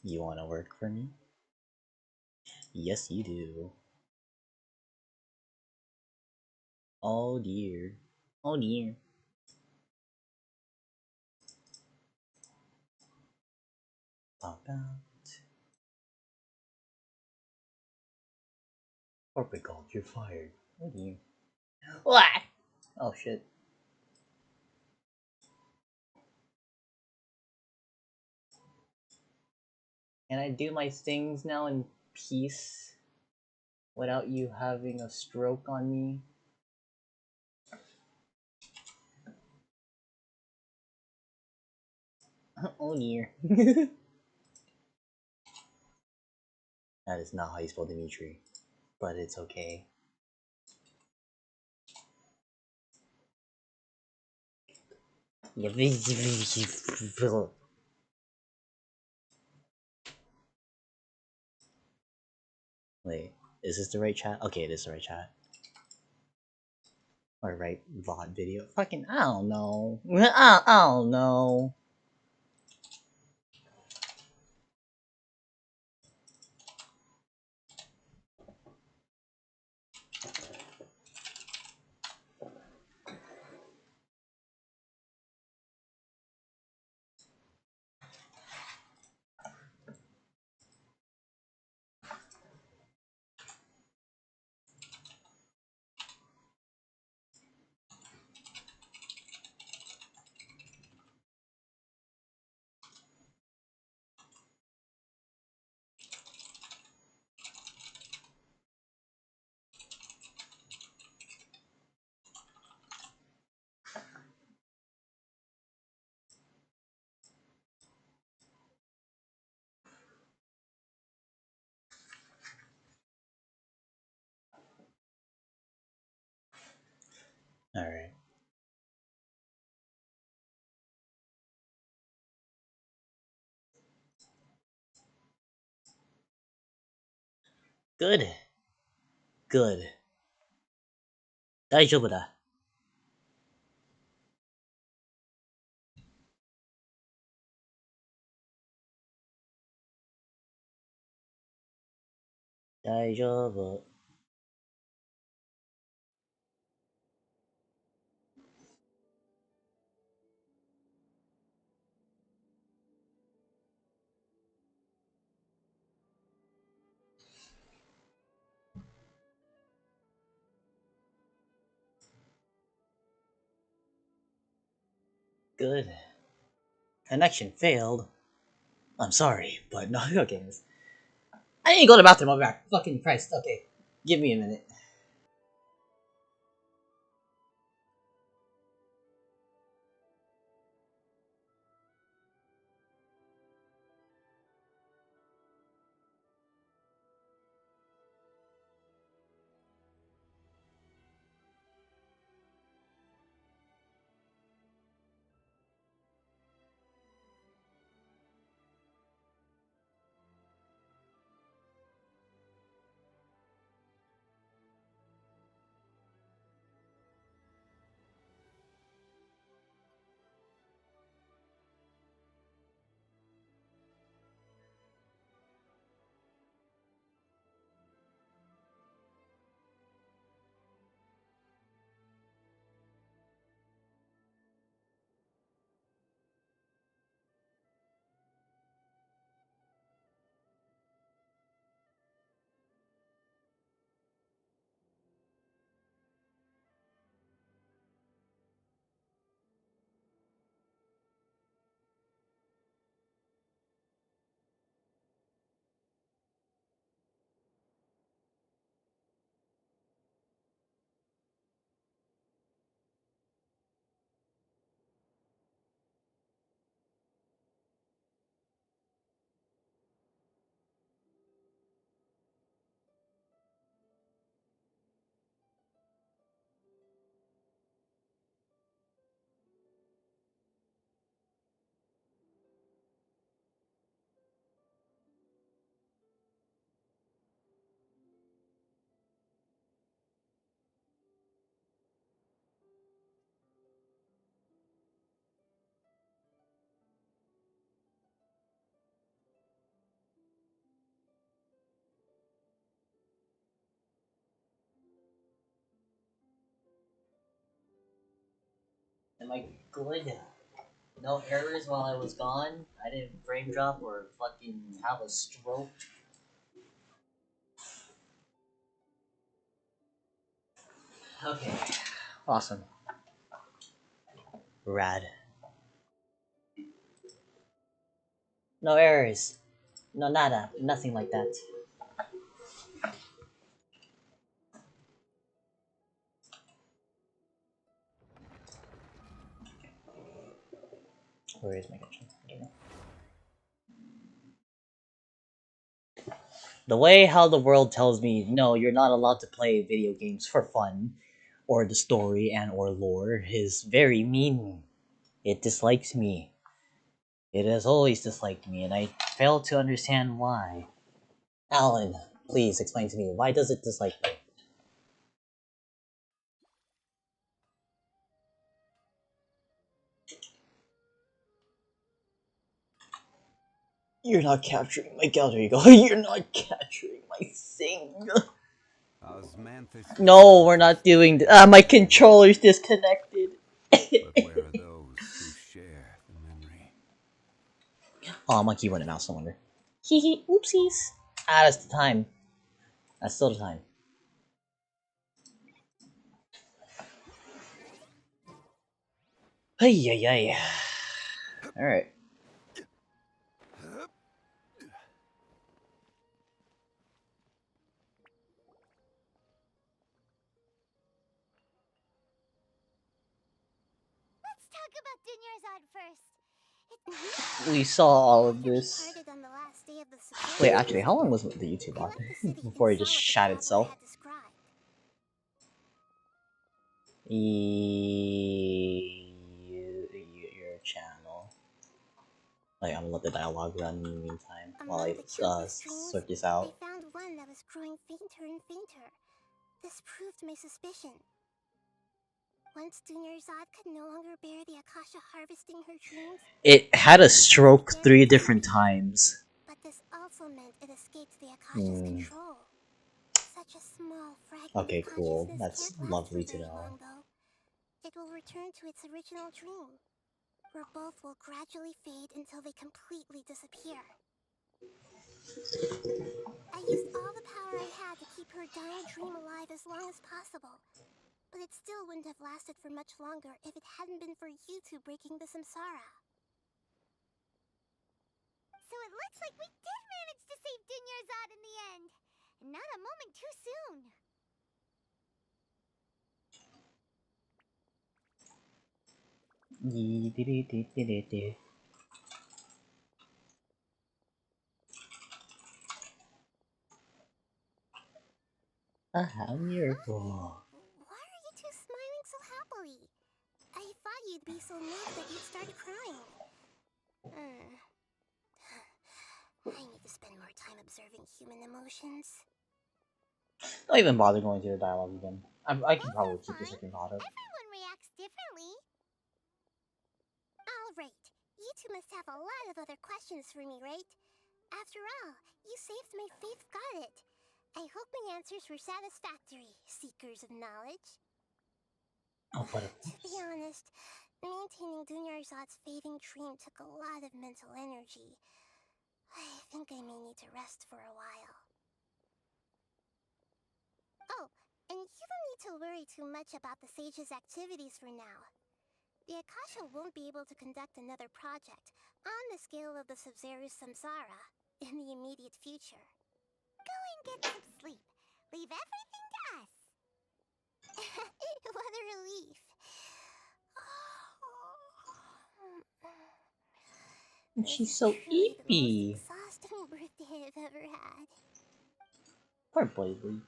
You wanna work for me? Yes, you do. Oh dear. Oh dear. Pop out. Corporate called, you're fired. Oh dear. What? Oh shit. Can I do my things now in peace without you having a stroke on me? Oh dear. That is not how you spell Dimitri, but it's okay. Wait, is this the right chat? Okay, it is the right chat. Or right VOD video. Fucking, I don't know. I don't know. Alright. Good. Good. 大丈夫だ。大丈夫。Good. Connection failed. I'm sorry, but no, okay. I need to go to the bathroom, I'll be back. Fucking Christ, okay. Give me a minute. Am I good? No errors while I was gone? I didn't frame drop or fucking have a stroke? Okay. Awesome. Rad. No errors. No nada. Nothing like that. Where is my Genshin? I don't know. The way how the world tells me, no, you're not allowed to play video games for fun, or the story and or lore, is very mean. It dislikes me. It has always disliked me, and I fail to understand why. Alan, please explain to me, why does it dislike me? You're not capturing my gallery. You're not capturing my thing. No, we're not doing this. My controller's disconnected. But where are those who share the memory? Oh, my keyboard and mouse, no wonder. Hehe, oopsies. Ah, that's the time. That's still the time. Hey, ay, ay. Alright. Let's talk about Dunyarzad first. We saw all of this. On the last day of the Sumeru Wait, actually, how long was the YouTube I on? left the city Before and it just saw what the shot traveler itself? had described. Your channel. Like, I'm gonna let the dialogue run in the meantime while Among I the countless streams, sort this I out. found one that was growing fainter and fainter. This proved my suspicion. Once Dunyarzad could no longer bear the Akasha harvesting her dreams, It had a stroke 3 different times. but this also meant it escaped the Akasha's control. Such a small fragment Okay, of cool. consciousness That's can't last lovely for to very know. long, though. It will return to its original dream, where both will gradually fade until they completely disappear. I used all the power I had to keep her dying dream alive as long as possible, but it still wouldn't have lasted for much longer if it hadn't been for you two breaking the samsara. So it looks like we did manage to save Dunyarzad in the end! Not a moment too soon! A miracle. Why are you two smiling so happily? I thought you'd be so moved that you'd start crying. I need to spend more time observing human emotions. Don't even bother going through the dialogue again. I can probably keep this second caught up. Everyone reacts differently. Alright, you two must have a lot of other questions for me, right? After all, you saved my faith got it. I hope my answers were satisfactory, seekers of knowledge. Oh, but To be honest, maintaining Dunyarzad's fading dream took a lot of mental energy. I think I may need to rest for a while. Oh, and you don't need to worry too much about the Sage's activities for now. The Akasha won't be able to conduct another project on the scale of the Sumeru Samsara in the immediate future. Go and get some sleep. Leave everything to us. What a relief. she's so Truly the most eepy. exhausting birthday I've ever had. Poor Blazely.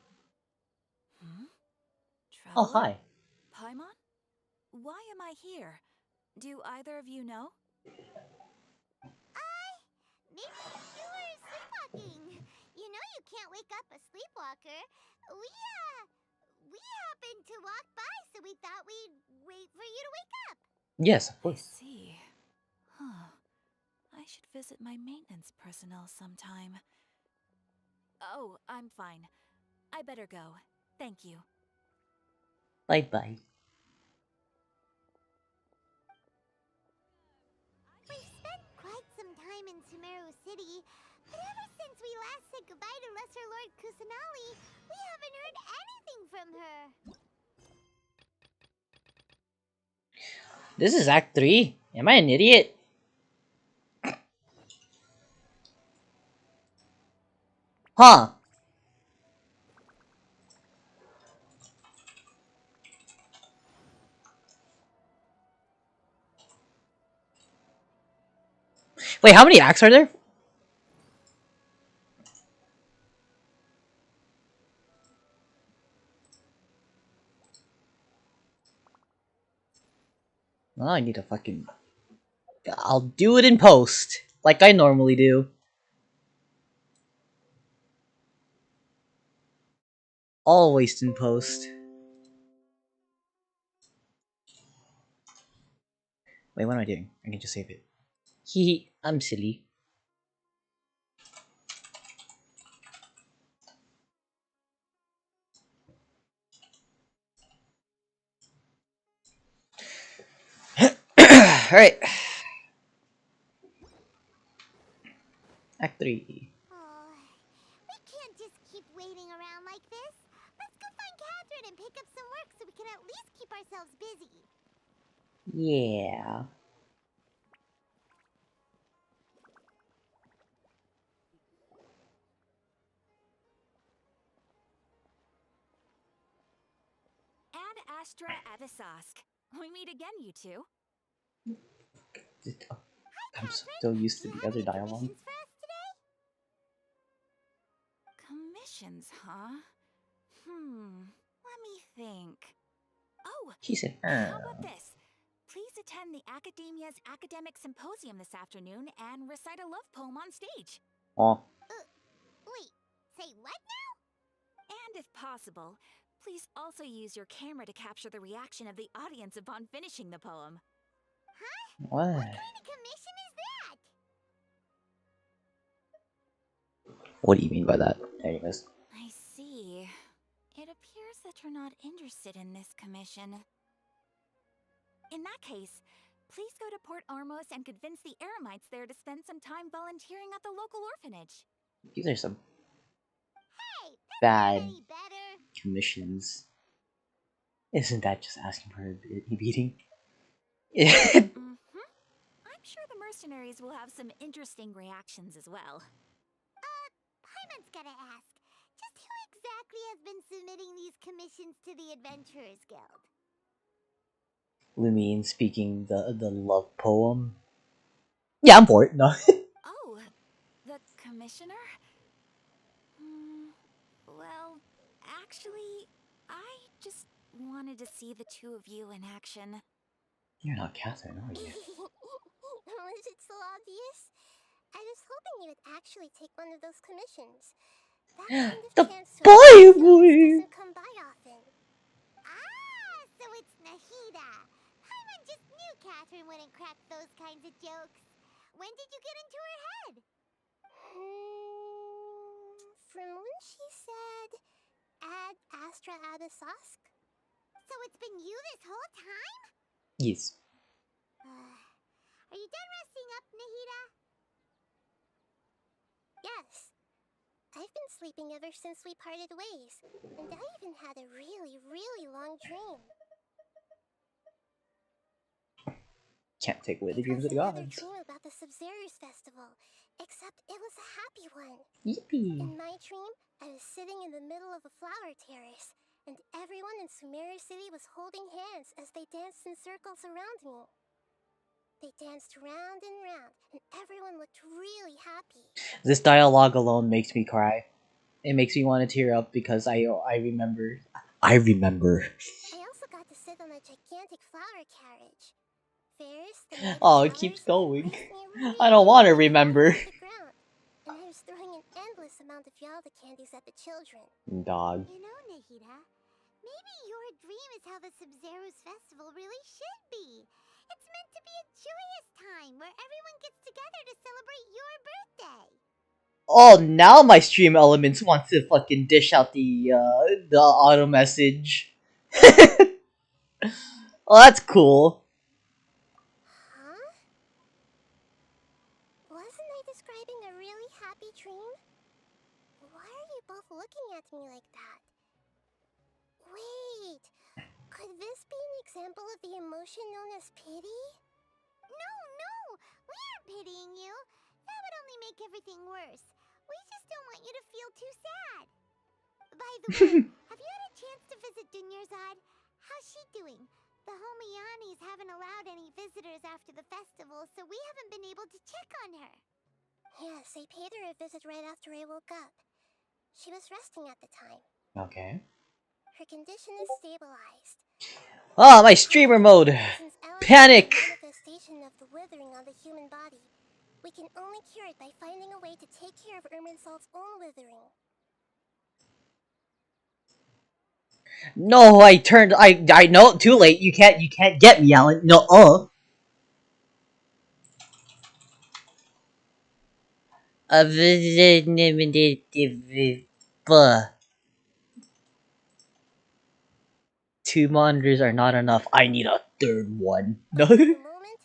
Oh, Traveler? hi. Paimon? Why am I here? Do either of you know? Maybe you were sleepwalking. You know you can't wake up a sleepwalker. We happened to walk by, so we thought we'd wait for you to wake up. Yes, of I course. see. Huh. I should visit my maintenance personnel sometime. Oh, I'm fine. I better go. Thank you. Bye bye. Sumeru City, but ever since we last said goodbye to Lesser Lord Kusanali, we haven't heard anything from her. This is Act 3? Am I an idiot? Huh. Wait, how many acts are there? Well, I need to fucking... I'll do it in post, like I normally do. Always in post. Wait, what am I doing? I can just save it. Hee, I'm silly. Alright. Act 3. Oh, we can't just keep waiting around like this. Let's go find Catherine and pick up some work so we can at least keep ourselves busy. Yeah. Ad Astra Avisask. We meet again, you two. I'm Catherine, still used do to you the have other any dialogue. commissions for us today? Commissions, huh? Let me think. Oh, He said, how about this? Please attend the Academia's Academic Symposium this afternoon and recite a love poem on stage. Oh, Wait, say what now? And if possible, please also use your camera to capture the reaction of the audience upon finishing the poem. Huh? what? What kind of commission is that? What do you mean by that? Anyways. I see. It appears that you're not interested in this commission. In that case, please go to Port Armos and convince the Eremites there to spend some time volunteering at the local orphanage. These are some Hey, that's bad not any better. commissions. Isn't that just asking for a beating? I'm sure the mercenaries will have some interesting reactions as well. Paimon's gotta ask. Just who exactly has been submitting these commissions to the Adventurers Guild? Lumine speaking the love poem. Yeah, I'm for it. No. Oh, the commissioner? Well, actually, I just wanted to see the two of you in action. You're not Catherine, are you? Was it so obvious? I was hoping you would actually take one of those commissions. That kind of The chance to boy impress boy. doesn't come by often. Ah, so it's Nahida. Paimon just knew Catherine wouldn't crack those kinds of jokes. When did you get into her head? From when she said, Ad Astra Abisask? So it's been you this whole time? Yes. Are you done resting up, Nahida? Yes. I've been sleeping ever since we parted ways, and I even had a really, really long dream. Can't take away the It dreams was of the another gods. dream about the Subzerus festival, except it was a happy one. Yippee. In my dream, I was sitting in the middle of a flower terrace, and everyone in Sumeru City was holding hands as they danced in circles around me. They danced round and round, and everyone looked really happy. This dialogue alone makes me cry. It makes me want to tear up because I remember. I remember. I also got to sit on a gigantic flower carriage. Ferris, the maid of Oh, it flowers, keeps going. raised me really I don't want to high remember. off the ground, and I was throwing an endless amount of Yalda candies at the children. Dog. You know, Nahida, maybe your dream is how the Subzerus festival really should be. It's meant to be a joyous time where everyone gets together to celebrate your birthday. Oh, now my stream elements want to fucking dish out the auto message. Well, that's cool. Huh? Wasn't I happy dream? Why are you both looking at me like that? Wait, could this be an example of the emotion known as pity? No, no! We aren't pitying you! That would only make everything worse. We just don't want you to feel too sad. By the way, have you had a chance to visit Dunyarzad? How's she doing? The Homiyanis haven't allowed any visitors after the festival, so we haven't been able to check on her. Yes, I paid her a visit right after I woke up. She was resting at the time. Okay. Her condition is stabilized. Oh, my streamer mode! Since Ellen Panic! is a manifestation of the withering on the human body, we can only cure it by finding a way to take care of Irminsulf's own withering. No, I know, too late. You can't get me, Alan. No, Two monitors are not enough. I need a third one. No. For the moment,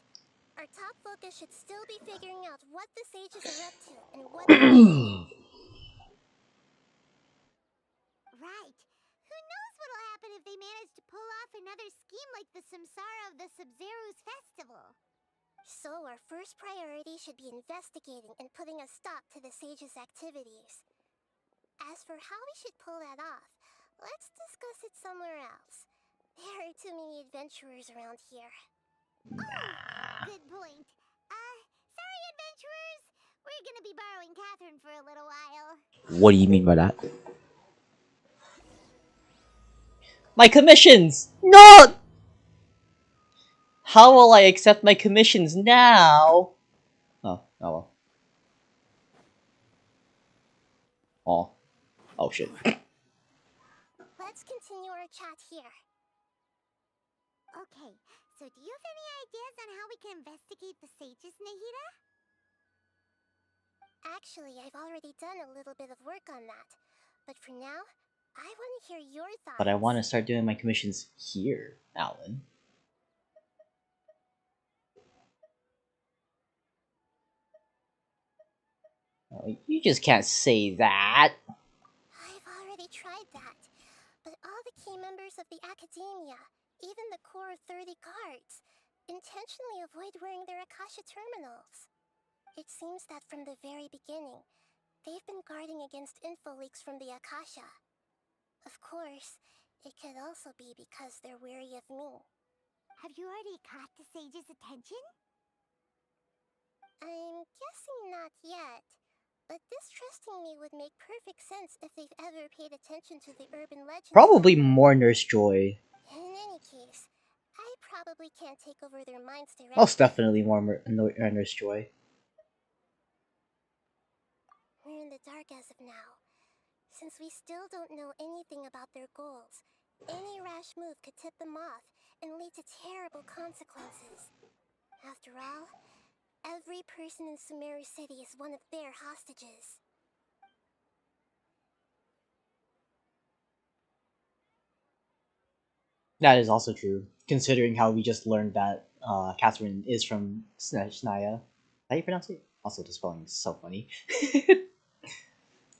our top focus should still be figuring out what the sages are up to and what they're doing. Right. Who knows what'll happen if they manage to pull off another scheme like the Samsara of the Sumeru's festival. So our first priority should be investigating and putting a stop to the sages' activities. As for how we should pull that off, let's discuss it somewhere else. There are too many adventurers around here. Oh, good point. Sorry, adventurers. We're gonna be borrowing Catherine for a little while. What do you mean by that? My commissions! No! How will I accept my commissions now? Oh well. Oh shit. Let's continue our chat here. Okay, so do you have any ideas on how we can investigate the sages, Nahida? Actually, I've already done a little bit of work on that. But for now, I want to hear your thoughts. But I want to start doing my commissions here, Alan. Oh, you just can't say that. I've already tried that. But all the key members of the Academia, even the core 30 guards, intentionally avoid wearing their Akasha terminals. It seems that from the very beginning, they've been guarding against info leaks from the Akasha. Of course, it could also be because they're wary of me. Have you already caught the sage's attention? I'm guessing not yet. But distrusting me would make perfect sense if they've ever paid attention to the urban legends. Probably more Nurse Joy. In any case, I probably can't take over their minds directly. Most definitely more Nurse Joy. We're in the dark as of now. Since we still don't know anything about their goals, any rash move could tip them off and lead to terrible consequences. After all, every person in Sumeru City is one of their hostages. That is also true, considering how we just learned that Catherine is from Snaya. How do you pronounce it? Also, the spelling is so funny.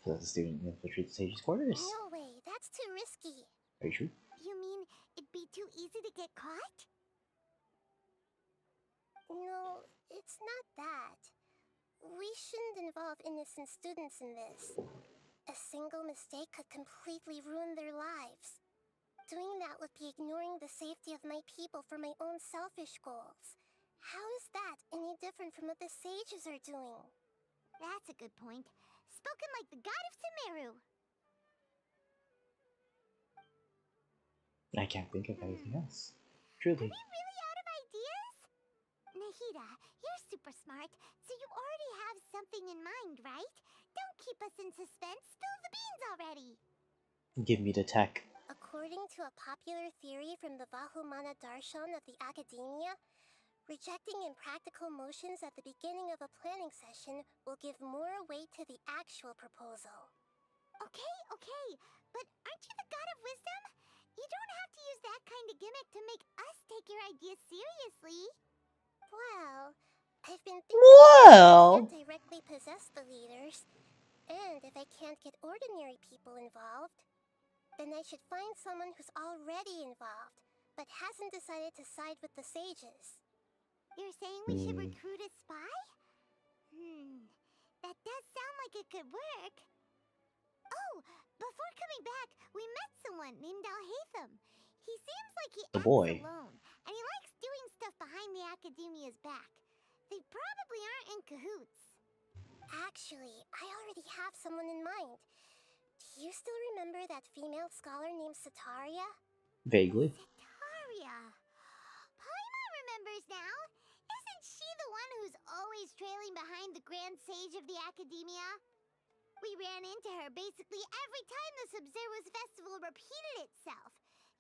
So the student infiltrates the sage's quarters. No way, that's too risky. Very true. You mean it'd be too easy to get caught? No, it's not that. We shouldn't involve innocent students in this. A single mistake could completely ruin their lives. Doing that would be ignoring the safety of my people for my own selfish goals. How is that any different from what the sages are doing? That's a good point. Spoken like the god of Sumeru. I can't think of anything else. Truly. Are we really out of ideas? Nahida, you're super smart, so you already have something in mind, right? Don't keep us in suspense. Spill the beans already. Give me the tech. According to a popular theory from the Vahumana Darshan of the Academia, rejecting impractical motions at the beginning of a planning session will give more weight to the actual proposal. Okay, but aren't you the god of wisdom? You don't have to use that kind of gimmick to make us take your ideas seriously. Well, I've been thinking I can't directly possess the leaders, And if I can't get ordinary people involved, then I should find someone who's already involved, but hasn't decided to side with the sages. You're saying we should recruit a spy? That does sound like it could work. Oh, before coming back, we met someone named Alhaitham. He seems like he The acts boy. alone, and he likes doing stuff behind the Academia's back. They probably aren't in cahoots. Actually, I already have someone in mind. Do you still remember that female scholar named Sataria? Vaguely. Sataria! Paimon remembers now! Isn't she the one who's always trailing behind the Grand Sage of the Academia? We ran into her basically every time the Sumeru's festival repeated itself.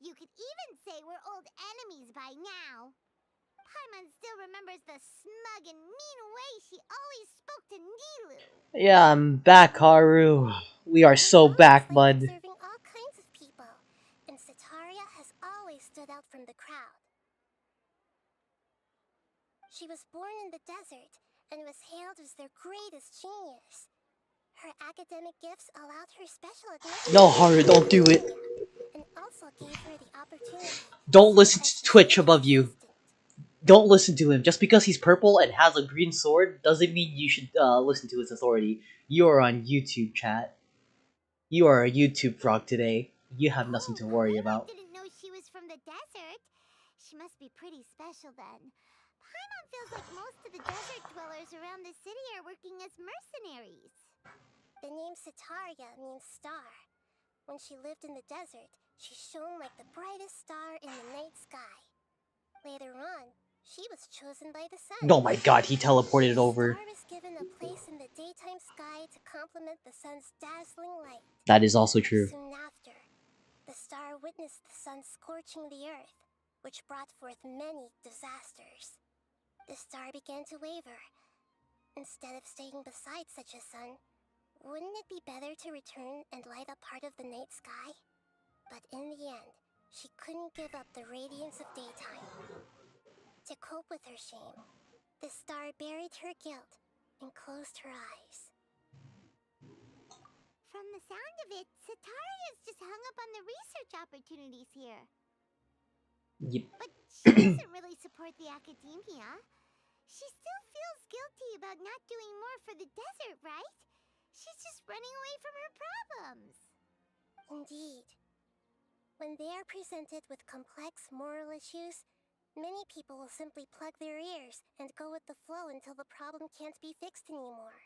You could even say we're old enemies by now. Paimon still remembers the smug and mean way she always spoke to Nilu. Yeah, I'm back, Haru. We are so back, bud. Observing all kinds of people, and Sataria has always stood out from the crowd. She was born in the desert and was hailed as their greatest genius. Her academic gifts allowed her special admission. No, Haru, don't do it. And also gave her the opportunity. Don't listen to Twitch above you. Don't listen to him. Just because he's purple and has a green sword doesn't mean you should listen to his authority. You are on YouTube, chat. You are a YouTube frog today. You have nothing to worry about. I didn't know she was from the desert. She must be pretty special then. Paimon feels like most of the desert dwellers around the city are working as mercenaries. The name Sataria means star. When she lived in the desert, she shone like the brightest star in the night sky. Later on, she was chosen by the sun. Oh my god, he teleported over. The star was given a place in the daytime sky to complement the sun's dazzling light. That is also true. Soon after, the star witnessed the sun scorching the earth, which brought forth many disasters. The star began to waver. Instead of staying beside such a sun, wouldn't it be better to return and light up part of the night sky? But in the end, she couldn't give up the radiance of daytime. To cope with her shame, the star buried her guilt and closed her eyes. From the sound of it, Sataria's just hung up on the research opportunities here. Yep. But she doesn't really support the academia. She still feels guilty about not doing more for the desert, right? She's just running away from her problems. Indeed. When they are presented with complex moral issues, many people will simply plug their ears and go with the flow until the problem can't be fixed anymore.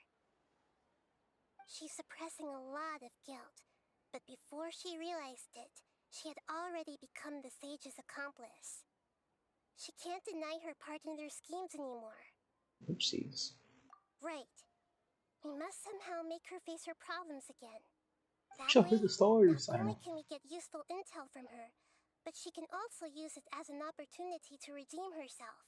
She's suppressing a lot of guilt, but before she realized it, she had already become the sage's accomplice. She can't deny her part in their schemes anymore. Oopsies. Right. We must somehow make her face her problems again. That Show way, her the stars. not I only know. can we get useful intel from her, but she can also use it as an opportunity to redeem herself.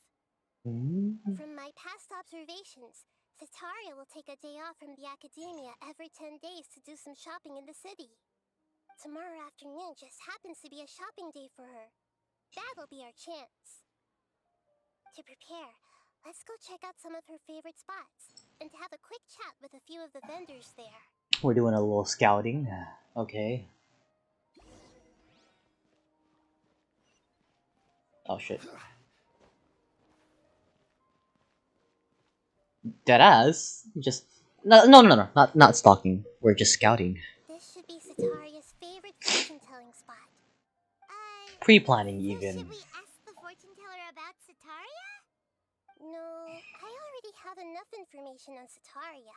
From my past observations, Sataria will take a day off from the academia every 10 days to do some shopping in the city. Tomorrow afternoon just happens to be a shopping day for her. That'll be our chance. To prepare, let's go check out some of her favorite spots, and have a quick chat with a few of the vendors there. We're doing a little scouting. Okay. Oh shit. Deadass? Just no. Not stalking. We're just scouting. This should be Sataria's favorite fortune-telling spot. Pre-planning So even. should we ask the fortune teller about Sataria? No, I already have enough information on Sataria.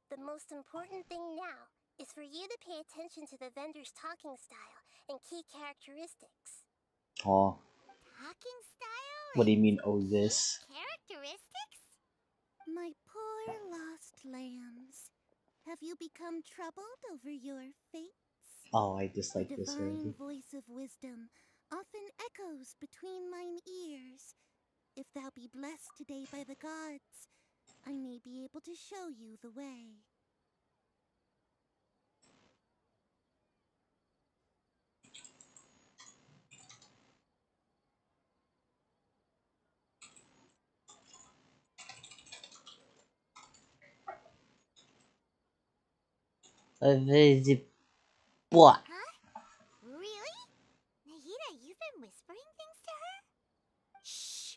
The most important thing now is for you to pay attention to the vendor's talking style and key characteristics. Oh. Talking style? What do you mean, oh this? Characteristics? My poor lost lambs. Have you become troubled over your fates? Oh, I dislike The this divine already. voice of wisdom often echoes between mine ears. If thou be blessed today by the gods, I may be able to show you the way. What? Huh? Really? Nahida, you've been whispering things to her? Shh.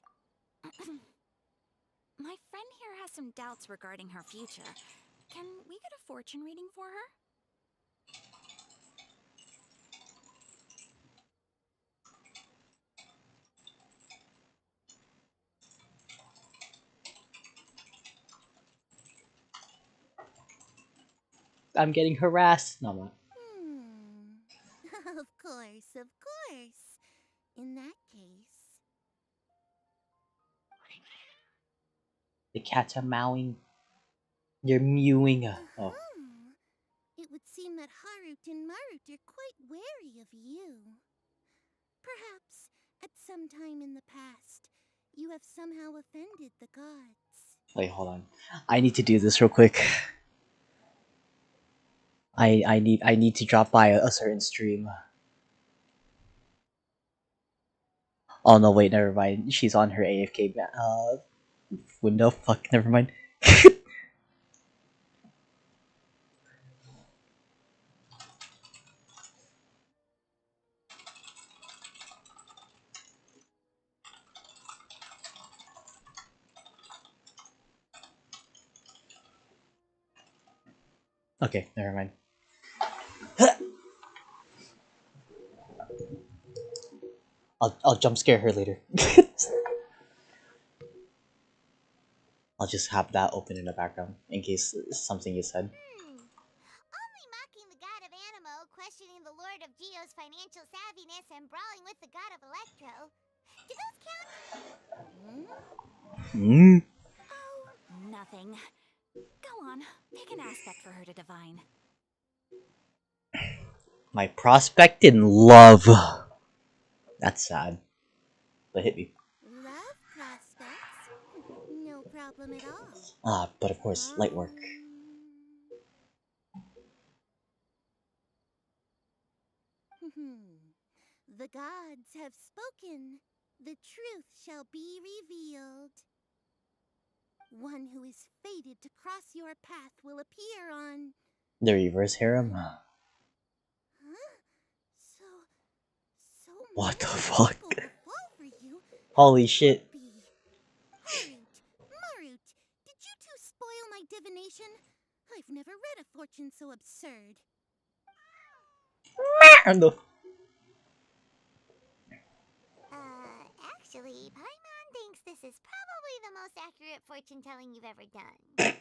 My friend here has some doubts regarding her future. Can we get a fortune reading for her? I'm getting harassed. No, I'm not. Of course, of course. In that case... The cats are mowing. They're mewing. Oh, It would seem that Harut and Marut are quite wary of you. Perhaps, at some time in the past, you have somehow offended the gods. wait, hold on. I need to do this real quick. I need to drop by a certain stream. Oh no, wait, never mind. She's on her AFK window. Fuck, never mind. Okay, never mind. I'll jump scare her later. I'll just have that open in the background in case something is said. Only mocking the god of Animo, questioning the lord of Geo's financial savviness, and brawling with the god of Electro. Do those count? Hmm? Oh, nothing. Go on, pick an aspect for her to divine. My prospect in love. That's sad. But hit me. Love prospects? No problem at all. Ah, but of course, light work. The gods have spoken. The truth shall be revealed. One who is fated to cross your path will appear on... The reverse harem? Huh? So... so What the many fuck? people will fall for you. How Holy could shit. that be? Harut, Marut, did you two spoil my divination? I've never read a fortune so absurd. No. Actually, Paimon thinks this is probably the most accurate fortune telling you've ever done.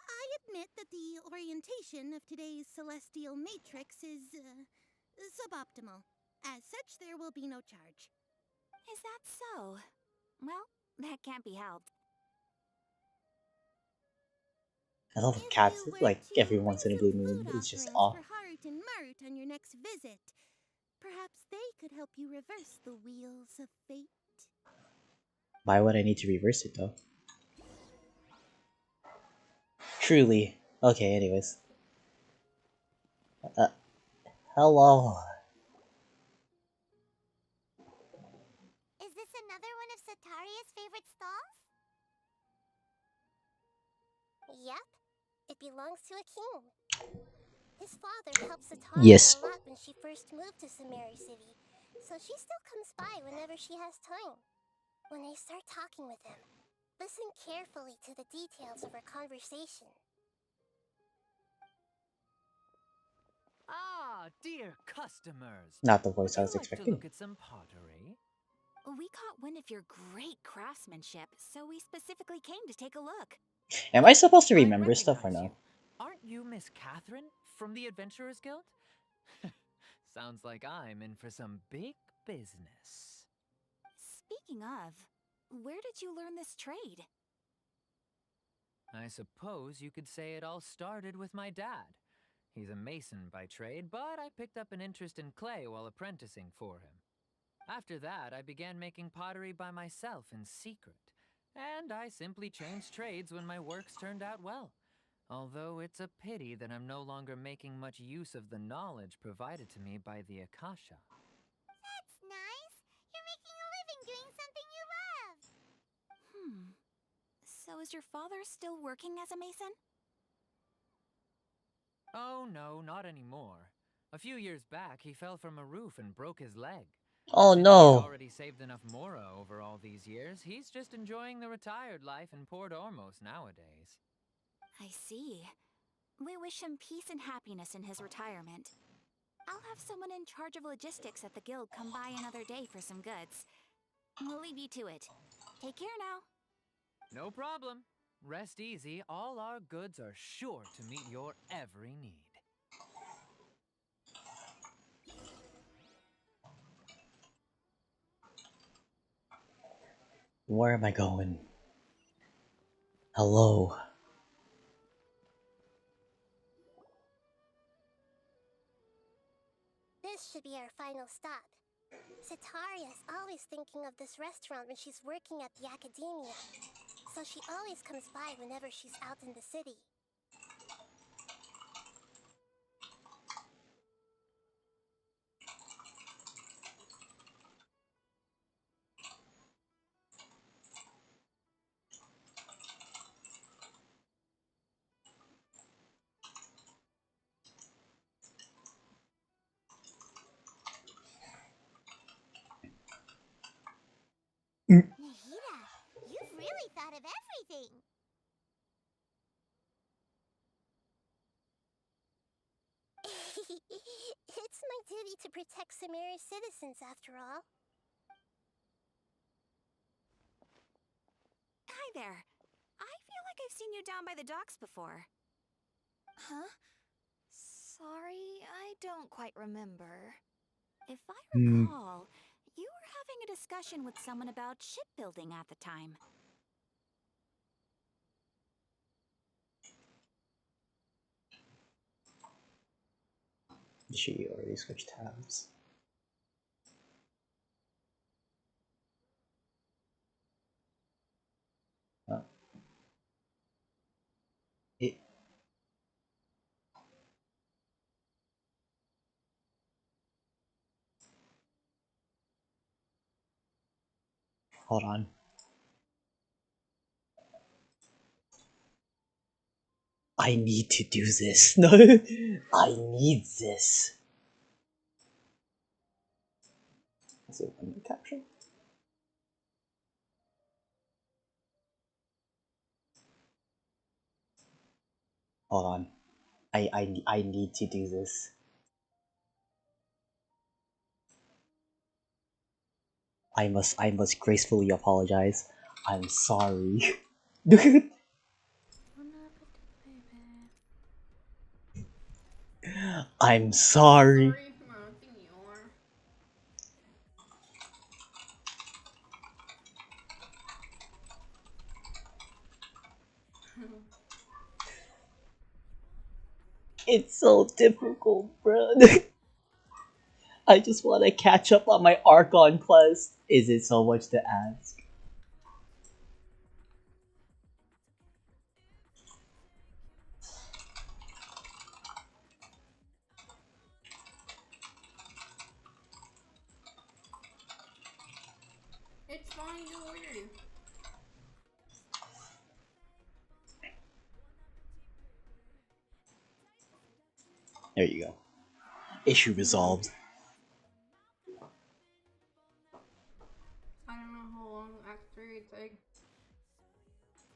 I admit that the orientation of today's celestial matrix is suboptimal. As such, there will be no charge. Is that so? Well, that can't be helped. I love If cats, you were like, to every bring once in a some blue moon. food It's just offerings off. for Harut and Marut on your next visit, perhaps they could help you reverse the wheels of fate. Why would I need to reverse it, though? Truly. Okay, anyways. Hello. Is this another one of Sataria's favorite stalls? Yep. It belongs to a king. His father helped Sataria Yes. a lot when she first moved to Sumeru City, so she still comes by whenever she has time. When I start talking with him, listen carefully to the details of our conversation. Ah, dear customers. Not the voice Would I you was like to expecting. look at some pottery? We caught wind of your great craftsmanship, so we specifically came to take a look. Am I supposed to I remember stuff or recognize no? you. Aren't you Miss Catherine from the Adventurers Guild? Sounds like I'm in for some big business. Speaking of, where did you learn this trade? I suppose you could say it all started with my dad. He's a mason by trade, but I picked up an interest in clay while apprenticing for him. After that, I began making pottery by myself in secret, and I simply changed trades when my works turned out well. Although it's a pity that I'm no longer making much use of the knowledge provided to me by the Akasha. That's nice. You're making a living doing something you love. So is your father still working as a mason? Oh no, not anymore. A few years back, he fell from a roof and broke his leg. Oh Since he had no. already saved enough Mora over all these years, he's just enjoying the retired life in Port Ormos nowadays. I see. We wish him peace and happiness in his retirement. I'll have someone in charge of logistics at the guild come by another day for some goods. We'll leave you to it. Take care now. No problem. Rest easy, all our goods are sure to meet your every need. Where am I going? Hello. This should be our final stop. Cetaria's always thinking of this restaurant when she's working at the academia, so she always comes by whenever she's out in the city. Nahida, you've really thought of everything! It's my duty to protect Sumeru's citizens, after all. Hi there. I feel like I've seen you down by the docks before. Huh? Sorry, I don't quite remember. If I recall, you were having a discussion with someone about shipbuilding at the time. She already switched tabs. It. Hold on. I need to do this. No, I need this. Is it one caption? Hold on. I need to do this. I must gracefully apologize. I'm sorry. I'm sorry. It's so difficult, bro. I just want to catch up on my Archon quest. Is it so much to ask? It's fine, do what you do. There you go. Issue resolved. I don't know how long actually it takes.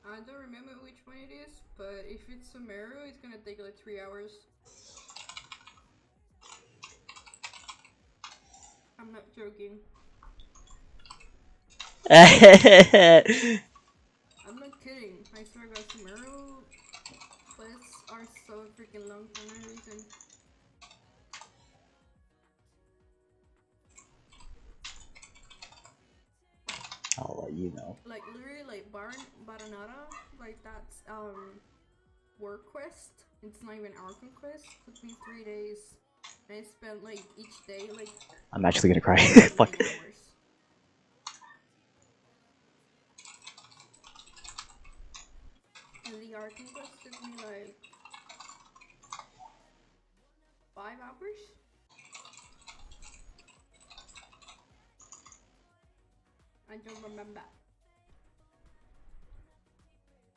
I don't remember which one it is, but if it's Sumeru, it's gonna take like 3 hours. I'm not joking. I'm not kidding. I swear to God, Sumeru quests are so freaking long for no reason. I'll let you know. Like literally, like Baranada, like that's work quest. It's not even Archon quest. It took me 3 days. And I spent like each day like I'm actually gonna cry. Fuck. 9 hours. And the Archon quest took me like 5 hours. I don't remember.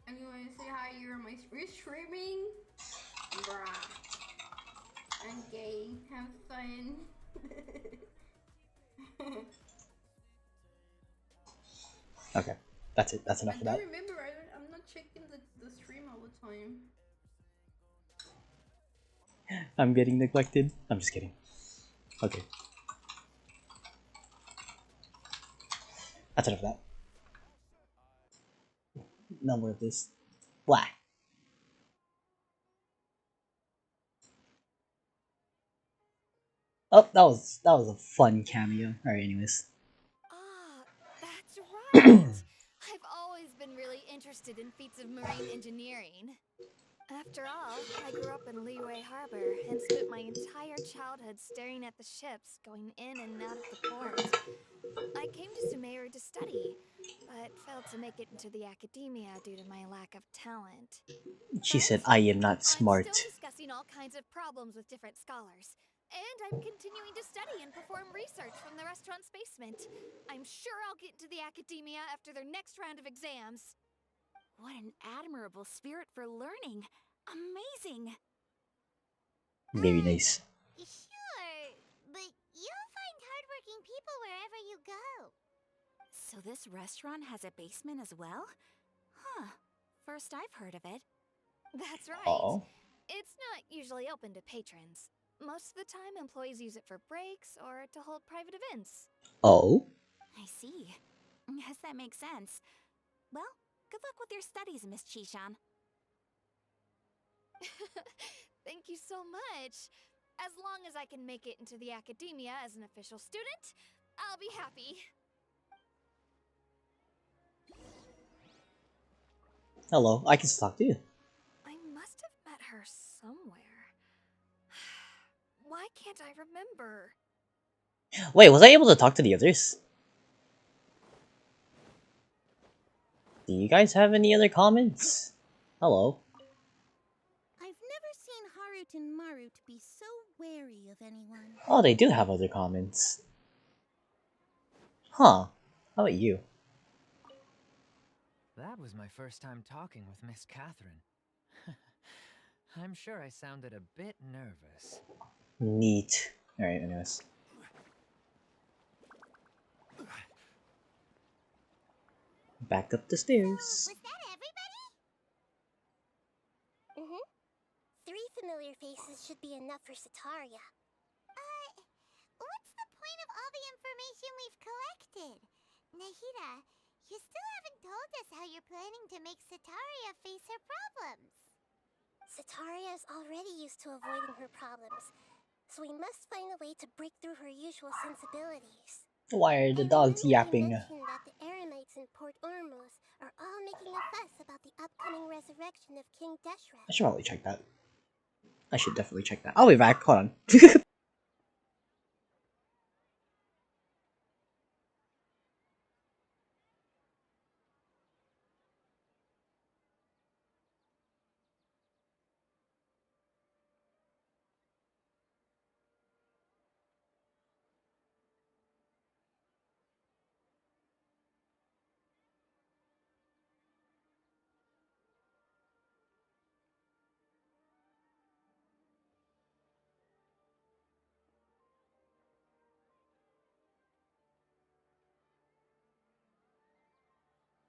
Anyway, say hi, you're on my streaming. Bruh. I'm gay. Have fun. Okay, that's it. That's enough And of don't that. remember, I'm not checking the stream all the time. I'm getting neglected. I'm just kidding. Okay, that's enough of that. No more of this. Blah. Oh, that was a fun cameo. All right, anyways. Ah, that's right. I've always been really interested in feats of marine engineering. After all, I grew up in Liyue Harbor and spent my entire childhood staring at the ships going in and out of the port. I came to Sumeru to study, but failed to make it into the academia due to my lack of talent. She But said, "I am not I'm still smart." discussing all kinds of problems with different scholars. And I'm continuing to study and perform research from the restaurant's basement. I'm sure I'll get into the academia after their next round of exams. What an admirable spirit for learning! Amazing! Very nice. Sure, but you'll find hardworking people wherever you go. So this restaurant has a basement as well? Huh. First I've heard of it. That's right. Oh. It's not usually open to patrons. Most of the time, employees use it for breaks or to hold private events. Oh. I see. Yes, that makes sense. Well, good luck with your studies, Miss Chishan. Thank you so much. As long as I can make it into the academia as an official student, I'll be happy. Hello. I can still talk to you. I must have met her somewhere. Why can't I remember? Wait, was I able to talk to the others? Do you guys have any other comments? Hello. I've never seen Harut and Maru to be so wary of anyone. Oh, they do have other comments. Huh. How about you? That was my first time talking with Miss Catherine. I'm sure I sounded a bit nervous. Neat. Alright, anyways. Back up the stairs. Was that everybody? Mm-hmm. 3 familiar faces should be enough for Sataria. What's the point of all the information we've collected? Nahida, you still haven't told us how you're planning to make Sataria face her problems. Sataria is already used to avoiding her problems, so we must find a way to break through her usual sensibilities. Why are the And dogs remember yapping? you mentioned that the Eremites in Port Ormuz are all making a fuss about the upcoming resurrection of King Deshret. I should probably check that. I should definitely check that. I'll be back. Hold on.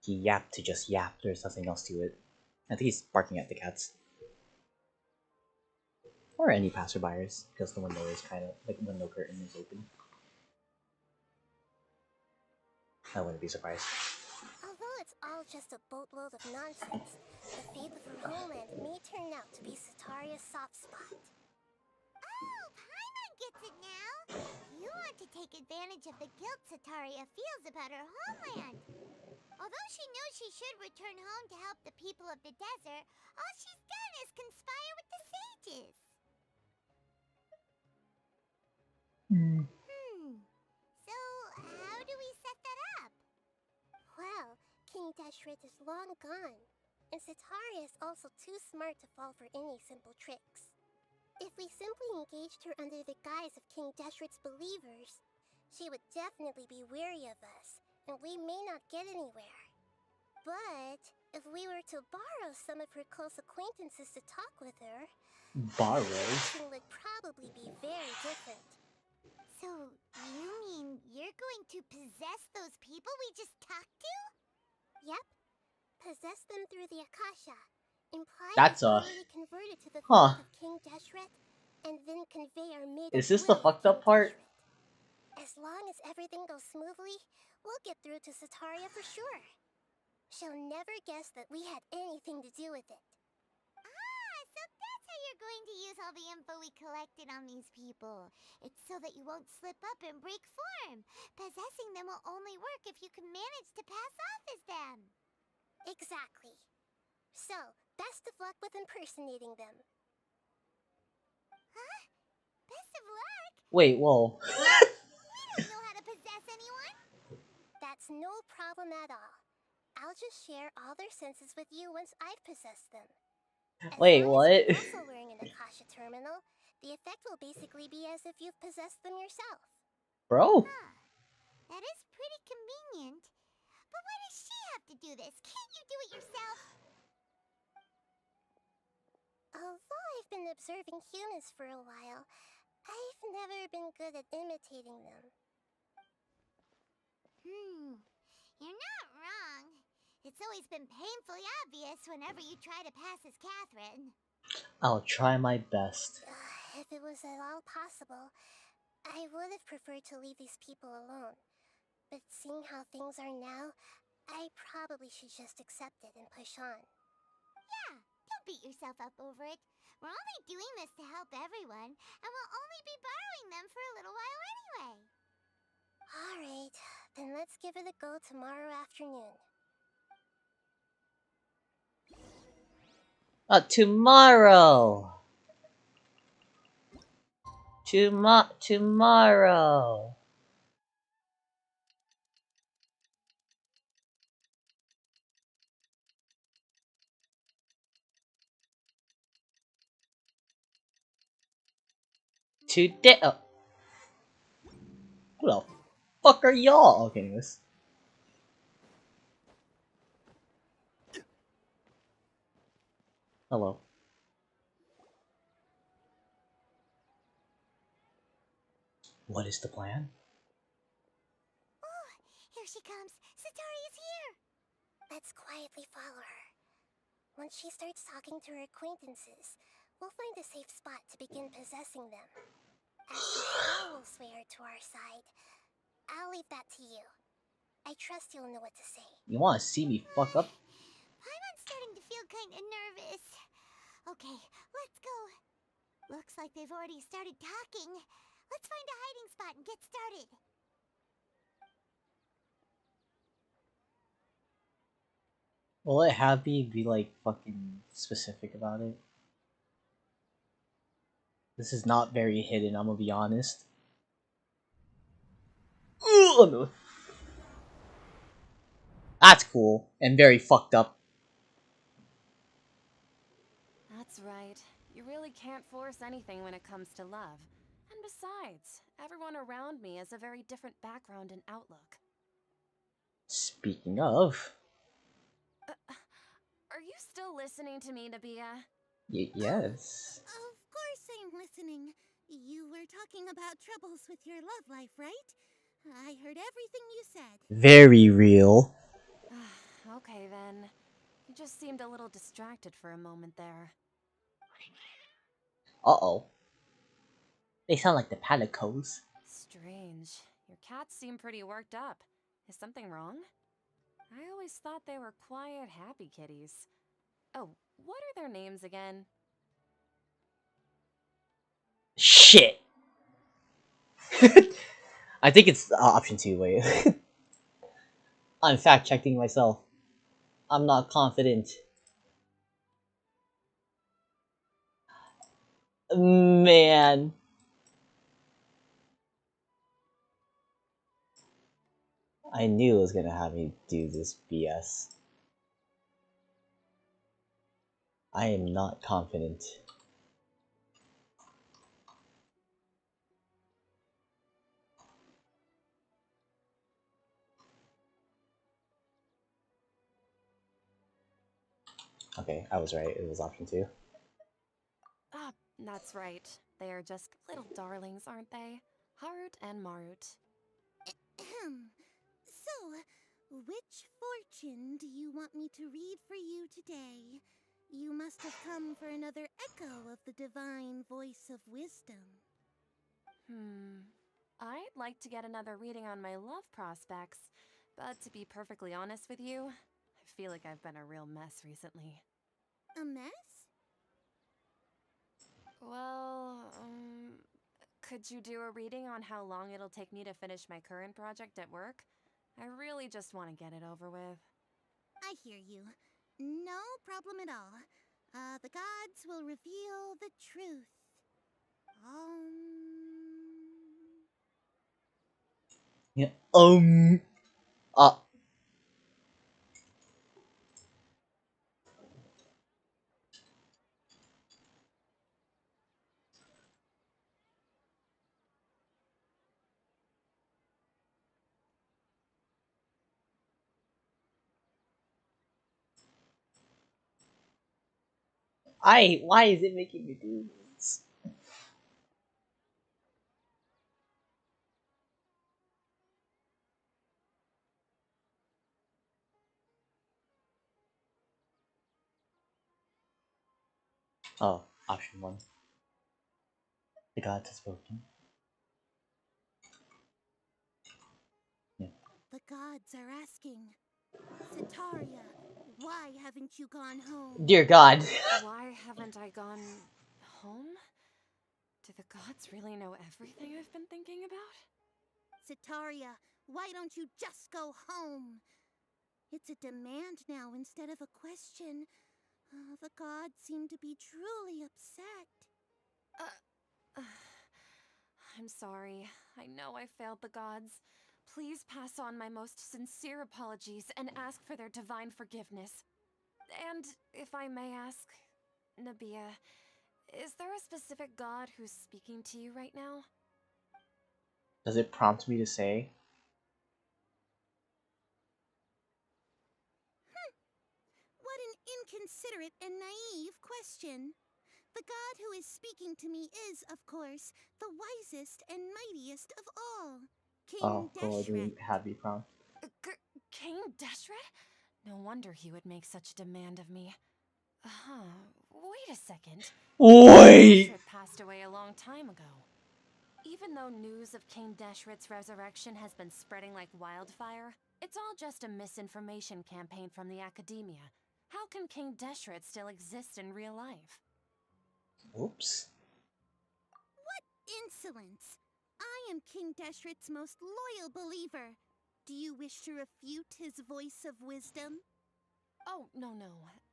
He yapped to just yap. There's nothing else to it. I think he's barking at the cats. Or any passerbyers, because the window is kind of like the window curtain is open. I wouldn't be surprised. Although it's all just a boatload of nonsense, the fate of her homeland may turn out to be Sataria's soft spot. Oh, Paimon gets it now! You want to take advantage of the guilt Sataria feels about her homeland. Although she knows she should return home to help the people of the desert, all she's done is conspire with the sages. So how do we set that up? Well, King Deshret is long gone, and Sataria is also too smart to fall for any simple tricks. If we simply engaged her under the guise of King Deshret's believers, she would definitely be weary of us, and we may not get anywhere. But if we were to borrow some of her close acquaintances to talk with her, Borrow? the reaction would probably be very different. So, you mean you're going to possess those people we just talked to? Yep. Possess them through the Akasha. Imply That's we've already converted to the Huh. faith of King Deshret, and then convey our made-up Is this the will of fucked up King part? Deshret. As long as everything goes smoothly, we'll get through to Sataria for sure. She'll never guess that we had anything to do with it. Ah, so that's how you're going to use all the info we collected on these people. It's so that you won't slip up and break form. Possessing them will only work if you can manage to pass off as them. Exactly. So, best of luck with impersonating them. Huh? Best of luck? Wait, whoa. We don't know how to possess anyone. That's no problem at all. I'll just share all their senses with you once I've possessed them. As Wait, long as what? you're also wearing an Akasha terminal, the effect will basically be as if you've possessed them yourself. Bro? Huh. That is pretty convenient. But why does she have to do this? Can't you do it yourself? Although I've been observing humans for a while, I've never been good at imitating them. You're not wrong. It's always been painfully obvious whenever you try to pass as Catherine. I'll try my best. If it was at all possible, I would have preferred to leave these people alone. But seeing how things are now, I probably should just accept it and push on. Yeah, don't beat yourself up over it. We're only doing this to help everyone, and we'll only be borrowing them for a little while anyway. Alright, then let's give it a go tomorrow afternoon. Tomorrow! Tomorrow! Today. Oh. Who the fuck are y'all? Okay, anyways. Hello. What is the plan? Oh, here she comes. Sataria's here. Let's quietly follow her. Once she starts talking to her acquaintances, we'll find a safe spot to begin possessing them. As for how we'll sway her to our side, I'll leave that to you. I trust you'll know what to say. You wanna see me fuck up? Paimon's starting to feel kind of nervous. Okay, let's go. Looks like they've already started talking. Let's find a hiding spot and get started. Will it have me be like fucking specific about it? This is not very hidden, I'm gonna be honest. Ooh, no. That's cool and very fucked up. That's right. You really can't force anything when it comes to love. And besides, everyone around me has a very different background and outlook. Speaking of, Are you still listening to me, Nabia? yes. Of course I'm listening. You were talking about troubles with your love life, right? I heard everything you said. Very real. Okay then. You just seemed a little distracted for a moment there. Uh-oh. They sound like the Panicos. Strange. Your cats seem pretty worked up. Is something wrong? I always thought they were quiet, happy kitties. Oh, what are their names again? Shit! I think it's option 2, wait. I'm fact-checking myself. I'm not confident. Man. I knew it was gonna have me do this BS. I am not confident. Okay, I was right. It was option 2. Ah, that's right. They are just little darlings, aren't they? Harut and Marut. So, which fortune do you want me to read for you today? You must have come for another echo of the divine voice of wisdom. I'd like to get another reading on my love prospects, but to be perfectly honest with you, I feel like I've been a real mess recently. A mess? Well, could you do a reading on how long it'll take me to finish my current project at work? I really just want to get it over with. I hear you. No problem at all. The gods will reveal the truth. Yeah. Why is it making me do this? Oh, option 1. The gods have spoken. Yeah. The gods are asking, Sataria, why haven't you gone home? Dear God. Why haven't I gone home? Do the gods really know everything I've been thinking about? Sataria, why don't you just go home? It's a demand now instead of a question. The gods seem to be truly upset. I'm sorry. I know I failed the gods. Please pass on my most sincere apologies and ask for their divine forgiveness. And if I may ask, Nabia, is there a specific god who's speaking to you right now? Does it prompt me to say? What an inconsiderate and naive question. The god who is speaking to me is, of course, the wisest and mightiest of all, Oh, King cool. Do Deshret. we have the prompt? King Deshret? No wonder he would make such a demand of me. Wait a second. Wait! Deshret passed away a long time ago. Even though news of King Deshret's resurrection has been spreading like wildfire, it's all just a misinformation campaign from the academia. How can King Deshret still exist in real life? Oops. What insolence! I am King Deshret's most loyal believer. Do you wish to refute his voice of wisdom? Oh, no.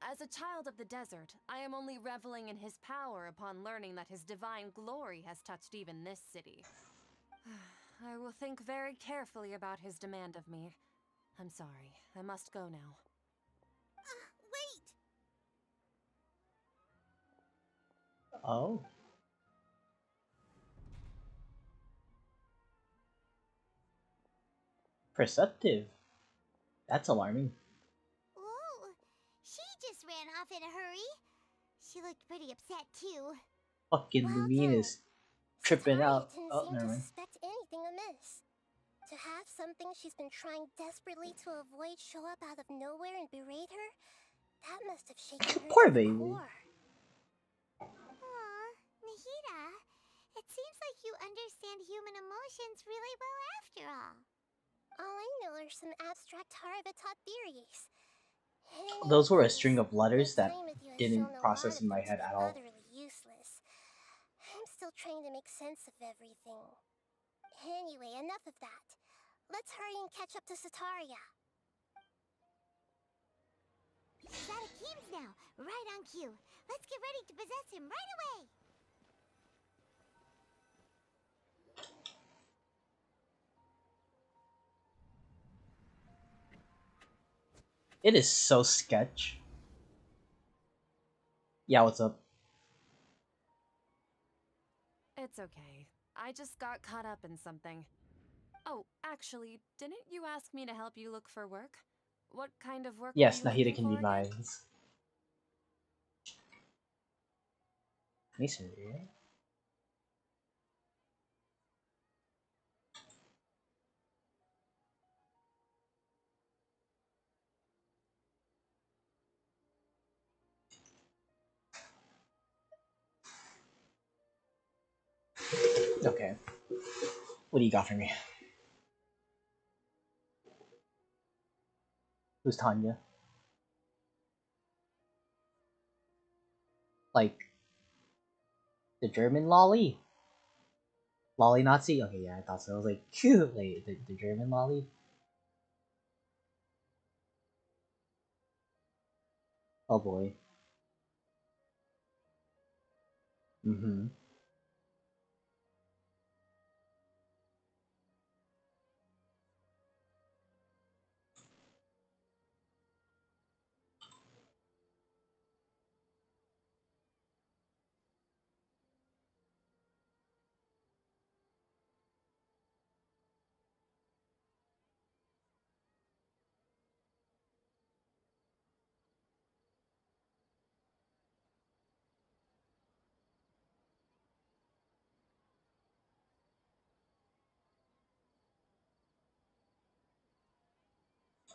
As a child of the desert, I am only reveling in his power upon learning that his divine glory has touched even this city. I will think very carefully about his demand of me. I'm sorry, I must go now. Wait! Oh. Perceptive. That's alarming. Whoa, she just ran off in a hurry. She looked pretty upset too. Fucking Well Lumine done. is tripping Sataria out. didn't Oh, seem never to mind. suspect anything amiss. To have something she's been trying desperately to avoid show up out of nowhere and berate her, that must have shaken her Poor to the baby. core. Aw, Nahida, it seems like you understand human emotions really well after all. All I know are some abstract Haravatot theories. In Those any were a case, string of my letters that time with you has shown didn't a lot process of in my them to head be at all. utterly useless. I'm still trying to make sense of everything. Anyway, enough of that. Let's hurry and catch up to Sataria. He's out of Keem's now, right on cue. Let's get ready to possess him right away. It is so sketch. Yeah, what's up? It's okay. I just got caught up in something. Oh, actually, didn't you ask me to help you look for work? What kind of work were Yes, you Nahida looking can for read again? minds. Masonry, right? Okay. What do you got for me? Who's Tanya? Like the German lolly? Lolly Nazi? Okay, yeah, I thought so. I was like, phew, wait, the German lolly? Oh boy. Mm-hmm.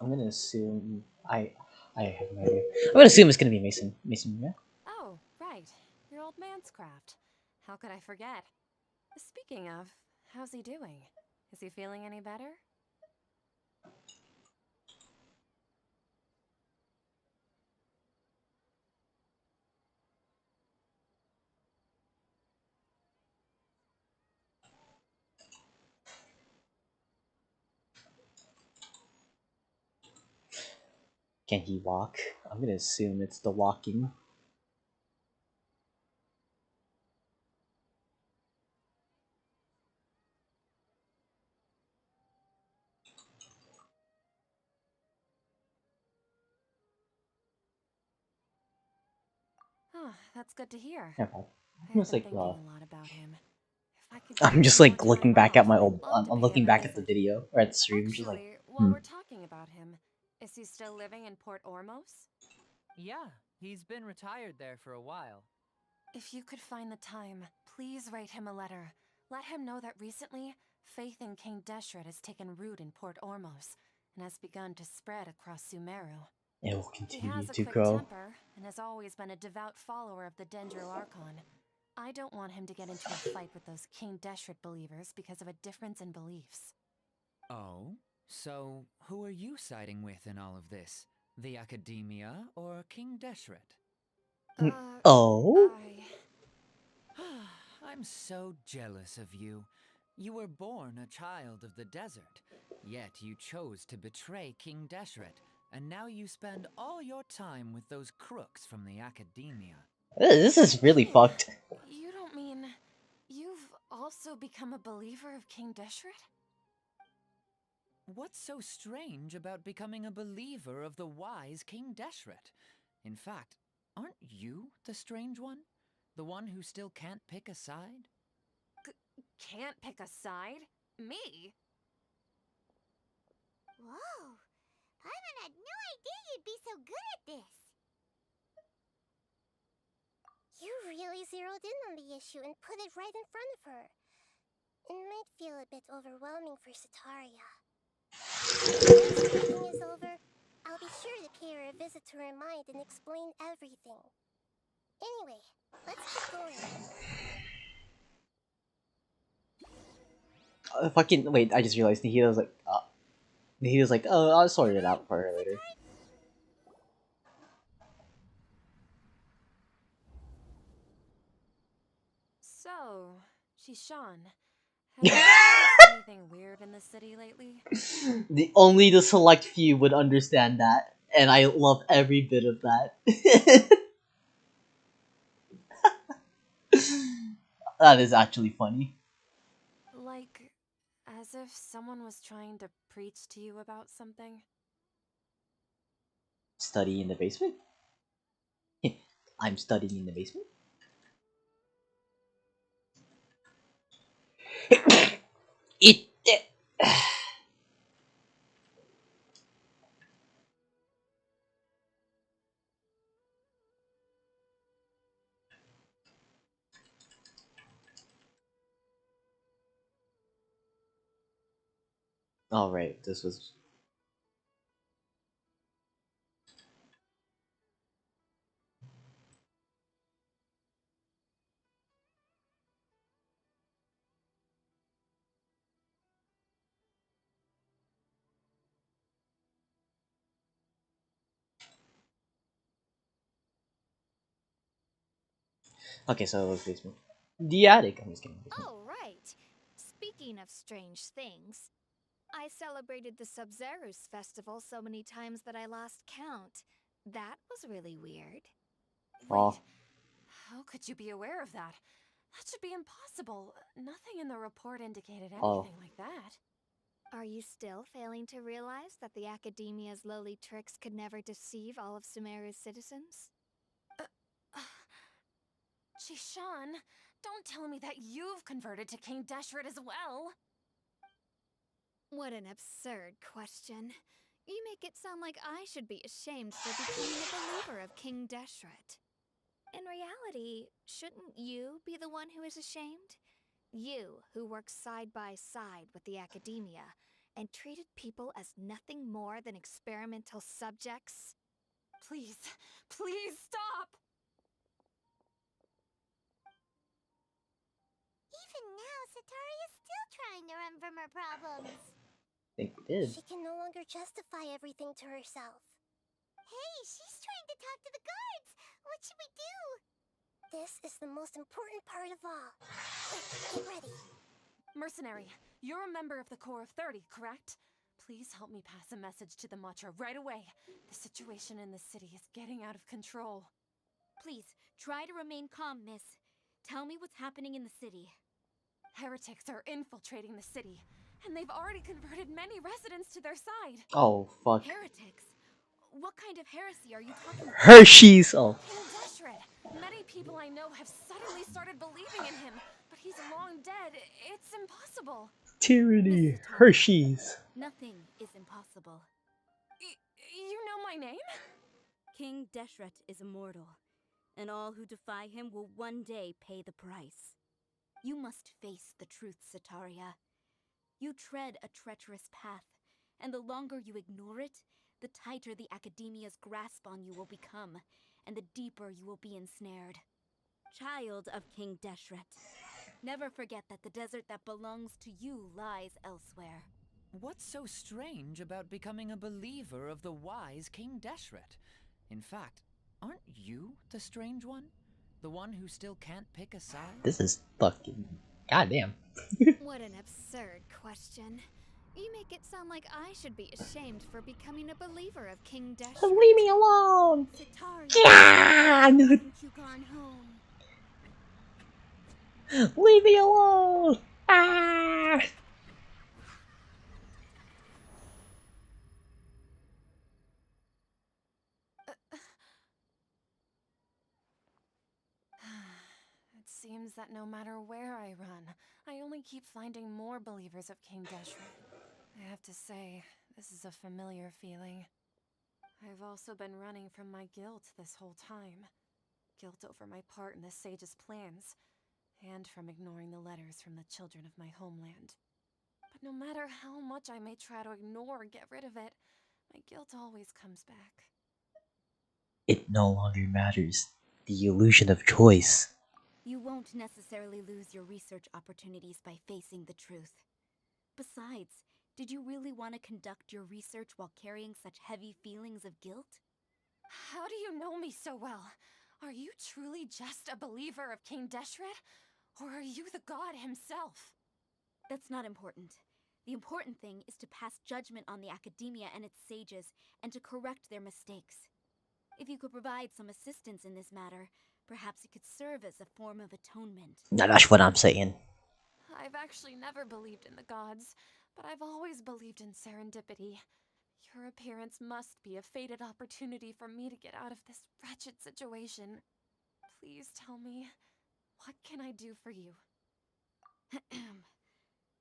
I'm gonna assume I have no idea. I'm gonna assume it's gonna be Mason. Mason, yeah. Oh, right. Your old man's craft. How could I forget? Speaking of, how's he doing? Is he feeling any better? Can he walk? I'm gonna assume it's the walking. Oh, that's good to hear. Okay. I'm I've just been like, thinking a lot about him. If I could I'm get just some more like time looking back at off, my I'd old. love to I'm pay looking him a back at the visit. video or at the stream, just like, Actually, while hmm. we're talking about him, is he still living in Port Ormos? Yeah, he's been retired there for a while. If you could find the time, please write him a letter. Let him know that recently, faith in King Deshret has taken root in Port Ormos and has begun to spread across Sumeru. It will He continue has a to quick grow. temper and has always been a devout follower of the Genshin Archon. I don't want him to get into a fight with those King Deshret believers because of a difference in beliefs. Oh? So, who are you siding with in all of this? The Academia or King Deshret? Oh, I... I'm so jealous of you. You were born a child of the desert, yet you chose to betray King Deshret, and now you spend all your time with those crooks from the Academia. this is really King, fucked. you don't mean... You've also become a believer of King Deshret? What's so strange about becoming a believer of the wise King Deshret? In fact, aren't you the strange one? The one who still can't pick a side? Can't pick a side? Me? Whoa! Paimon had no idea you'd be so good at this! You really zeroed in on the issue and put it right in front of her. It might feel a bit overwhelming for Sataria. Once everything is over, I'll be sure to pay her a visit to her mind and explain everything. Anyway, let's keep going. Fucking wait! I just realized He was like, oh, I'll sort it out for her later. So, Shishan, have you noticed anything weird in the city lately? Only the select few would understand that, and I love every bit of that. That is actually funny. Like, as if someone was trying to preach to you about something? Study in the basement? I'm studying in the basement? it Oh right, this was. Okay, so basement. The attic. I'm just kidding. Basement. Oh, right. Speaking of strange things, I celebrated the Sub-Zerus festival so many times that I lost count. That was really weird. Wait, Oh, how could you be aware of that? That should be impossible. Nothing in the report indicated oh, anything like that. Are you still failing to realize that the Academia's lowly tricks could never deceive all of Sumeru's citizens? Jishan, don't tell me that you've converted to King Deshret as well. What an absurd question. You make it sound like I should be ashamed for becoming a believer of King Deshret. In reality, shouldn't you be the one who is ashamed? You, who works side by side with the Academia, and treated people as nothing more than experimental subjects? Please, please stop! Even now, Satari is still trying to run from her problems. I think we did. She can no longer justify everything to herself. Hey, she's trying to talk to the guards. What should we do? This is the most important part of all. Quick, get ready. Mercenary, you're a member of the Corps of 30, correct? Please help me pass a message to the Matcha right away. The situation in the city is getting out of control. Please, try to remain calm, miss. Tell me what's happening in the city. Heretics are infiltrating the city, and they've already converted many residents to their side. Oh fuck. Heretics? What kind of heresy are you talking about? Hershey's. Oh. King Deshret! Many people I know have suddenly started believing in him, but he's long dead. It's impossible. Tyranny. Miss Satara, Hershey's. nothing is impossible. You know my name? King Deshret is immortal, and all who defy him will one day pay the price. You must face the truth, Sataria. You tread a treacherous path, and the longer you ignore it, the tighter the Academia's grasp on you will become, and the deeper you will be ensnared. Child of King Deshret, never forget that the desert that belongs to you lies elsewhere. What's so strange about becoming a believer of the wise King Deshret? In fact, aren't you the strange one? The one who still can't pick a side? This is fucking goddamn. What an absurd question. You make it sound like I should be ashamed for becoming a believer of King Deshret. Leave me alone. Sataria, Yeah! haven't you gone home? Leave me alone. Ah! It seems that no matter where I run, I only keep finding more believers of King Deshret. I have to say, this is a familiar feeling. I've also been running from my guilt this whole time. Guilt over my part in the sage's plans, and from ignoring the letters from the children of my homeland. But no matter how much I may try to ignore or get rid of it, my guilt always comes back. It no longer matters. The illusion of choice. You won't necessarily lose your research opportunities by facing the truth. Besides, did you really want to conduct your research while carrying such heavy feelings of guilt? How do you know me so well? Are you truly just a believer of King Deshret? Or are you the god himself? That's not important. The important thing is to pass judgment on the Academia and its sages, and to correct their mistakes. If you could provide some assistance in this matter, perhaps it could serve as a form of atonement. Now that's what I'm saying. I've actually never believed in the gods, but I've always believed in serendipity. Your appearance must be a fated opportunity for me to get out of this wretched situation. Please tell me, what can I do for you?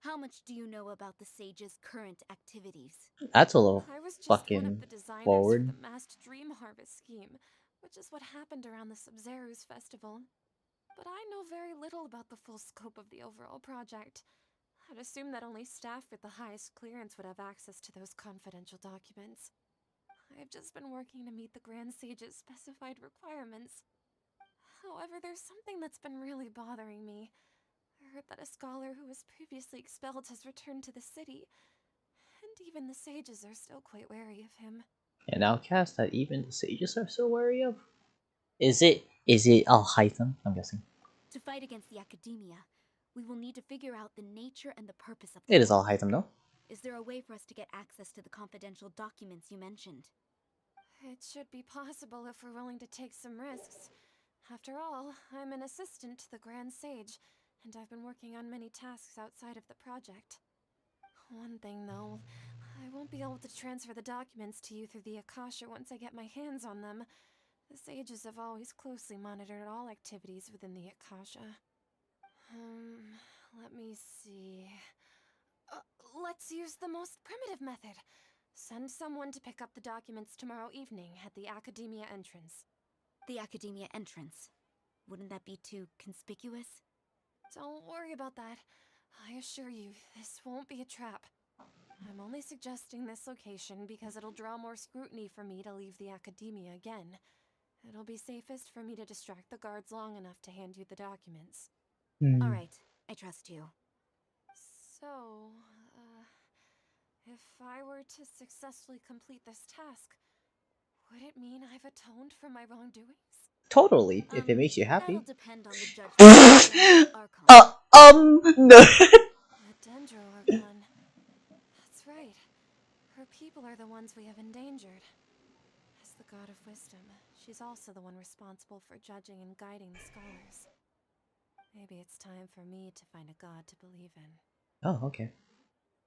How much do you know about the sage's current activities? That's a little I was just one fucking of the designers forward. for the massed dream harvest scheme, which is what happened around the Sub-Zerus festival. But I know very little about the full scope of the overall project. I'd assume that only staff with the highest clearance would have access to those confidential documents. I've just been working to meet the Grand Sage's specified requirements. However, there's something that's been really bothering me. I heard that a scholar who was previously expelled has returned to the city, and even the sages are still quite wary of him. An outcast that even the sages are so wary of? Is it Al-Hytham, I'm guessing? To fight against the academia, we will need to figure out the nature and the purpose of It the is Al-Hytham, no? Is there a way for us to get access to the confidential documents you mentioned? It should be possible if we're willing to take some risks. After all, I'm an assistant to the Grand Sage, and I've been working on many tasks outside of the project. One thing, though, I won't be able to transfer the documents to you through the Akasha once I get my hands on them. The sages have always closely monitored all activities within the Akasha. Let me see... let's use the most primitive method. Send someone to pick up the documents tomorrow evening at the Academia entrance. The Academia entrance. Wouldn't that be too conspicuous? Don't worry about that. I assure you, this won't be a trap. I'm only suggesting this location because it'll draw more scrutiny for me to leave the Academia again. It'll be safest for me to distract the guards long enough to hand you the documents. Alright, I trust you. So, if I were to successfully complete this task, would it mean I've atoned for my wrongdoings? Totally, if it makes you happy. That'll depend on the judgment of Genshin Archon. No. The Dendro Archon. That's right. Her people are the ones we have endangered. As the god of wisdom, she's also the one responsible for judging and guiding the scholars. Maybe it's time for me to find a god to believe in. Oh, okay.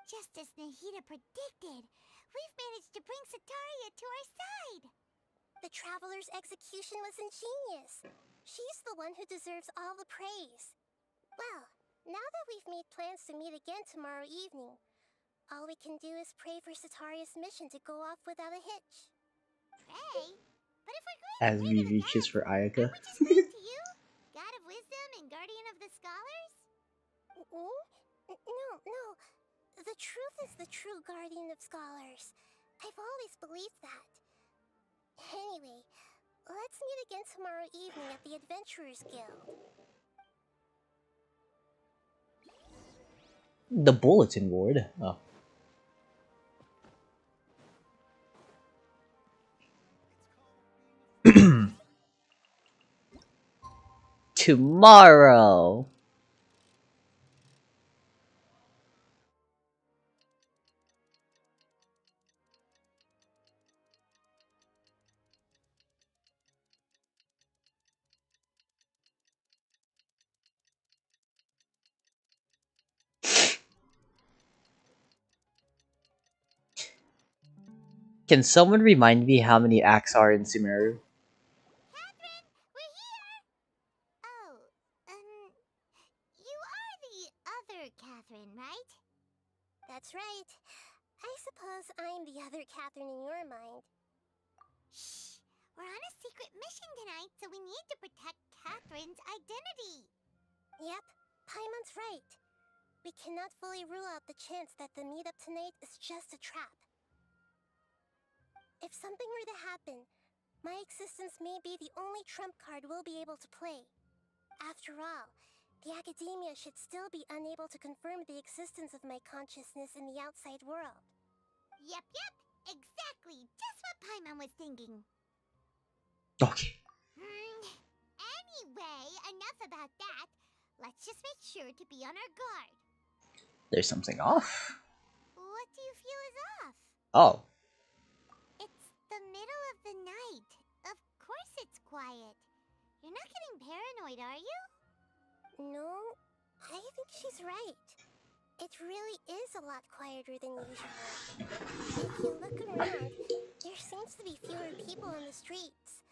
Just as Nahida predicted, we've managed to bring Sataria to our side. The Traveler's execution was ingenious. She's the one who deserves all the praise. Well, now that we've made plans to meet again tomorrow evening, all we can do is pray for Sataria's mission to go off without a hitch. Pray? But if we're going As to pray we to the reaches gods, for Ayaka. aren't we just praying to you? God of wisdom and guardian of the scholars? No. The truth is the true guardian of scholars. I've always believed that. Anyway, let's meet again tomorrow evening at the Adventurers Guild. The bulletin board. Oh. Tomorrow. Can someone remind me how many acts are in Sumeru? Catherine, we're here! Oh, you are the other Catherine, right? That's right. I suppose I'm the other Catherine in your mind. Shh! We're on a secret mission tonight, so we need to protect Catherine's identity. Yep, Paimon's right. We cannot fully rule out the chance that the meetup tonight is just a trap. If something were to happen, my existence may be the only trump card we'll be able to play. After all, the Academia should still be unable to confirm the existence of my consciousness in the outside world. Yep, exactly. Just what Paimon was thinking. Okay. Anyway, enough about that. Let's just make sure to be on our guard. There's something off? What do you feel is off? Oh. It's the middle of the night. Of course it's quiet. You're not getting paranoid, are you? No, I think she's right. It really is a lot quieter than usual. If you look around, there seems to be fewer people on the streets.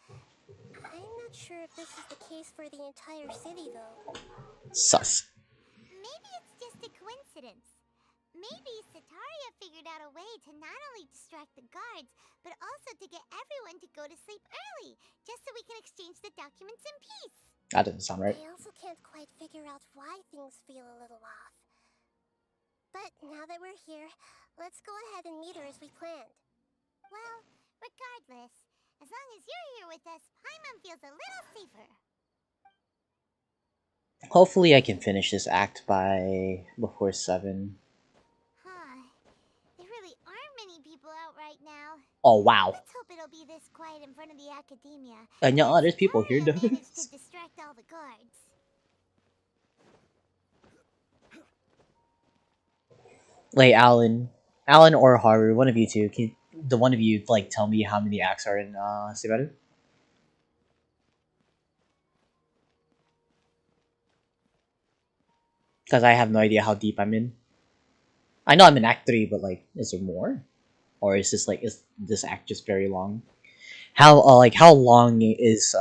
I'm not sure if this is the case for the entire city, though. Sus. Maybe it's just a coincidence. Maybe Sataria figured out a way to not only distract the guards, but also to get everyone to go to sleep early, just so we can exchange the documents in peace. That doesn't sound right. I also can't quite figure out why things feel a little off. But now that we're here, let's go ahead and meet her as we planned. Well, regardless, as long as you're here with us, Paimon feels a little safer. Hopefully I can finish this act by before 7. Huh. There really aren't many people out right now. Oh wow. Let's hope it'll be this quiet in front of the academia. Yeah, there's people here Sataria though. managed to distract all the guards. Like Alan or Haru, one of you two. Can the one of you like tell me how many acts are in Sumeru? Because I have no idea how deep I'm in. I know I'm in Act 3, but like, is there more? Or is this act just very long? How long is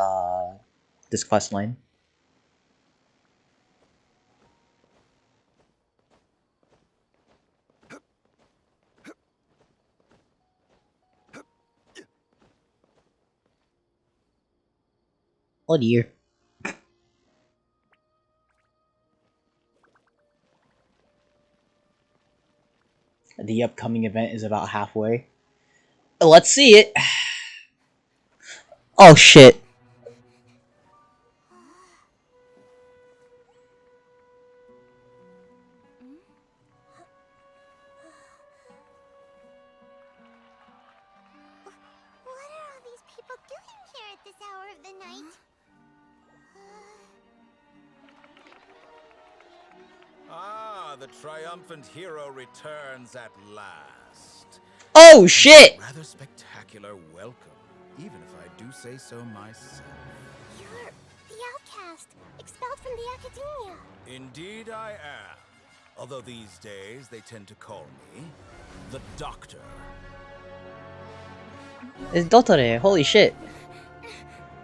this quest line? Oh dear. The upcoming event is about halfway. Let's see it. Oh shit. What are all these people doing here at this hour of the night? Ah, the triumphant hero returns at last. Oh shit. Rather spectacular welcome, even if I do say so myself. You're the outcast, expelled from the academia. Indeed I am. Although these days they tend to call me the Doctor. It's Dotore. Holy shit.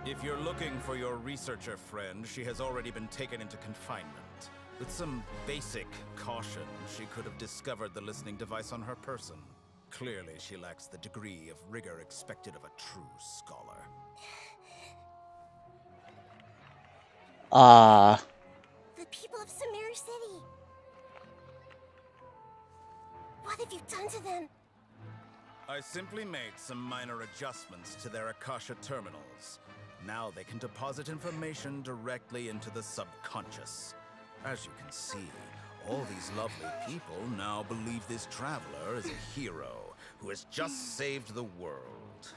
If you're looking for your researcher friend, she has already been taken into confinement. With some basic caution, she could have discovered the listening device on her person. Clearly, she lacks the degree of rigor expected of a true scholar. The people of Sumeru City. What have you done to them? I simply made some minor adjustments to their Akasha terminals. Now they can deposit information directly into the subconscious. As you can see, all these lovely people now believe this traveler is a hero who has just saved the world.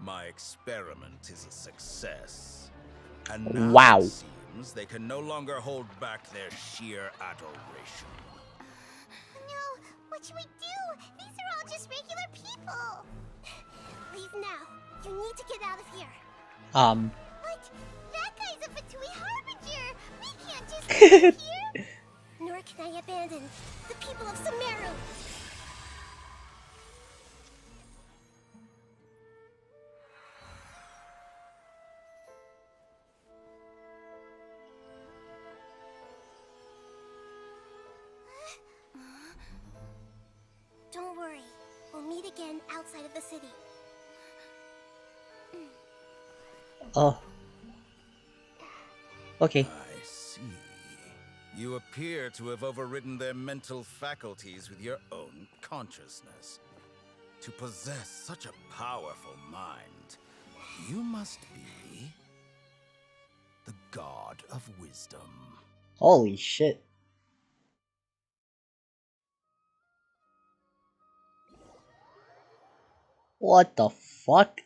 My experiment is a success. And now Wow. it seems they can no longer hold back their sheer adoration. No, what should we do? These are all just regular people. Leave now. You need to get out of here. But that guy's a Fatui Harbinger. We can't just leave here. Nor can I abandon the people of Sumeru. Don't worry. We'll meet again outside of the city. Oh. Okay. I see. You appear to have overridden their mental faculties with your own consciousness. To possess such a powerful mind, you must be the god of wisdom. Holy shit. What the fuck?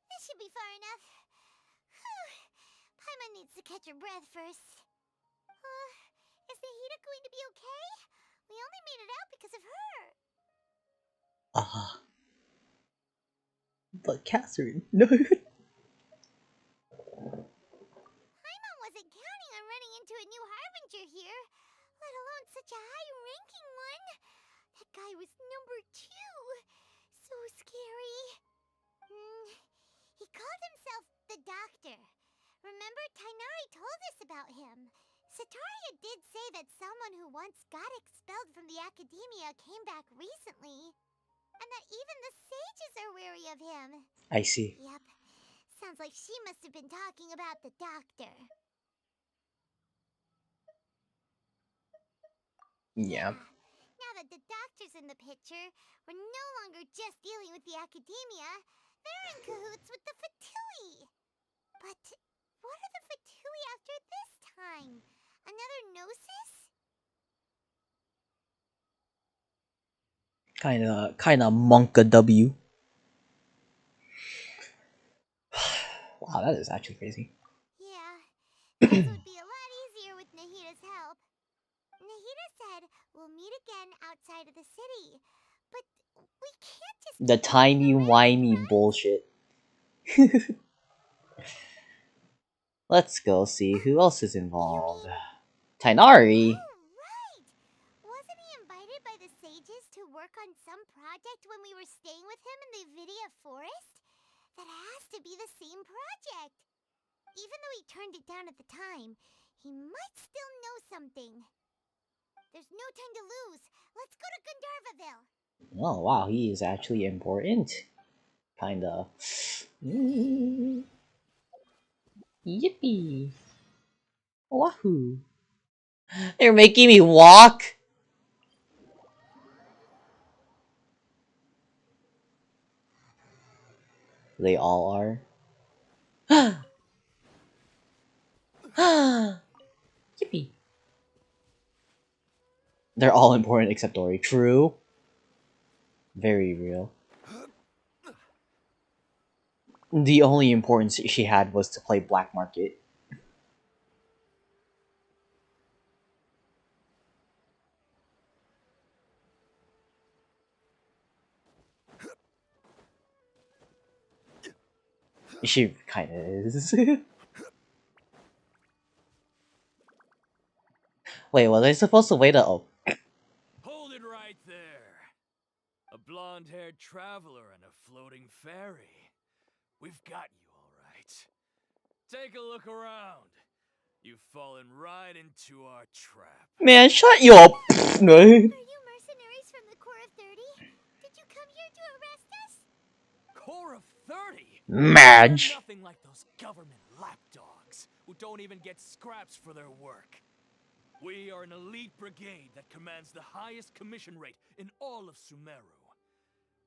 This should be far enough. Paimon needs to catch her breath first. Is Nahida going to be okay? We only made it out because of her. But Catherine, no. Paimon wasn't counting on running into a new Harbinger here, let alone such a high-ranking one. That guy was number 2. So scary. He called himself the Doctor. Remember, Tainari told us about him. Sataria did say that someone who once got expelled from the academia came back recently. and that even the sages are wary of him. I see. Yep. Sounds like she must have been talking about the doctor. Yeah. Now that the doctor's in the picture, we're no longer just dealing with the academia. They're in cahoots with the Fatui. But what are the Fatui after this time? Another Gnosis? Kinda monka W. Wow, that is actually crazy. Yeah, things would be a lot easier with Nahida's help. Nahida said we'll meet again outside of the city. But we can't just The keep waiting timey-wimey around, right? bullshit. Let's go see who else is involved. Tainari? Oh, right! Wasn't he invited by the sages to work on some project when we were staying with him in the Vidia forest? That has to be the same project. Even though he turned it down at the time, he might still know something. There's no time to lose. Let's go to Gandharvaville. Oh wow, he is actually important. Kinda. Yippee! Wahoo! They're making me walk. They all are. Yippee! They're all important except Ori. True. Very real. The only importance she had was to play black market. She kinda is. Wait, was I supposed to wait a— oh. Hold it right there. A blonde-haired traveler and a floating fairy. We've got you all right. Take a look around. You've fallen right into our trap. Man, shut you up! Are you mercenaries from the Corps of 30? Did you come here to arrest us? Corps of 30? Madge! We're nothing like those government lapdogs who don't even get scraps for their work. We are an elite brigade that commands the highest commission rate in all of Sumeru.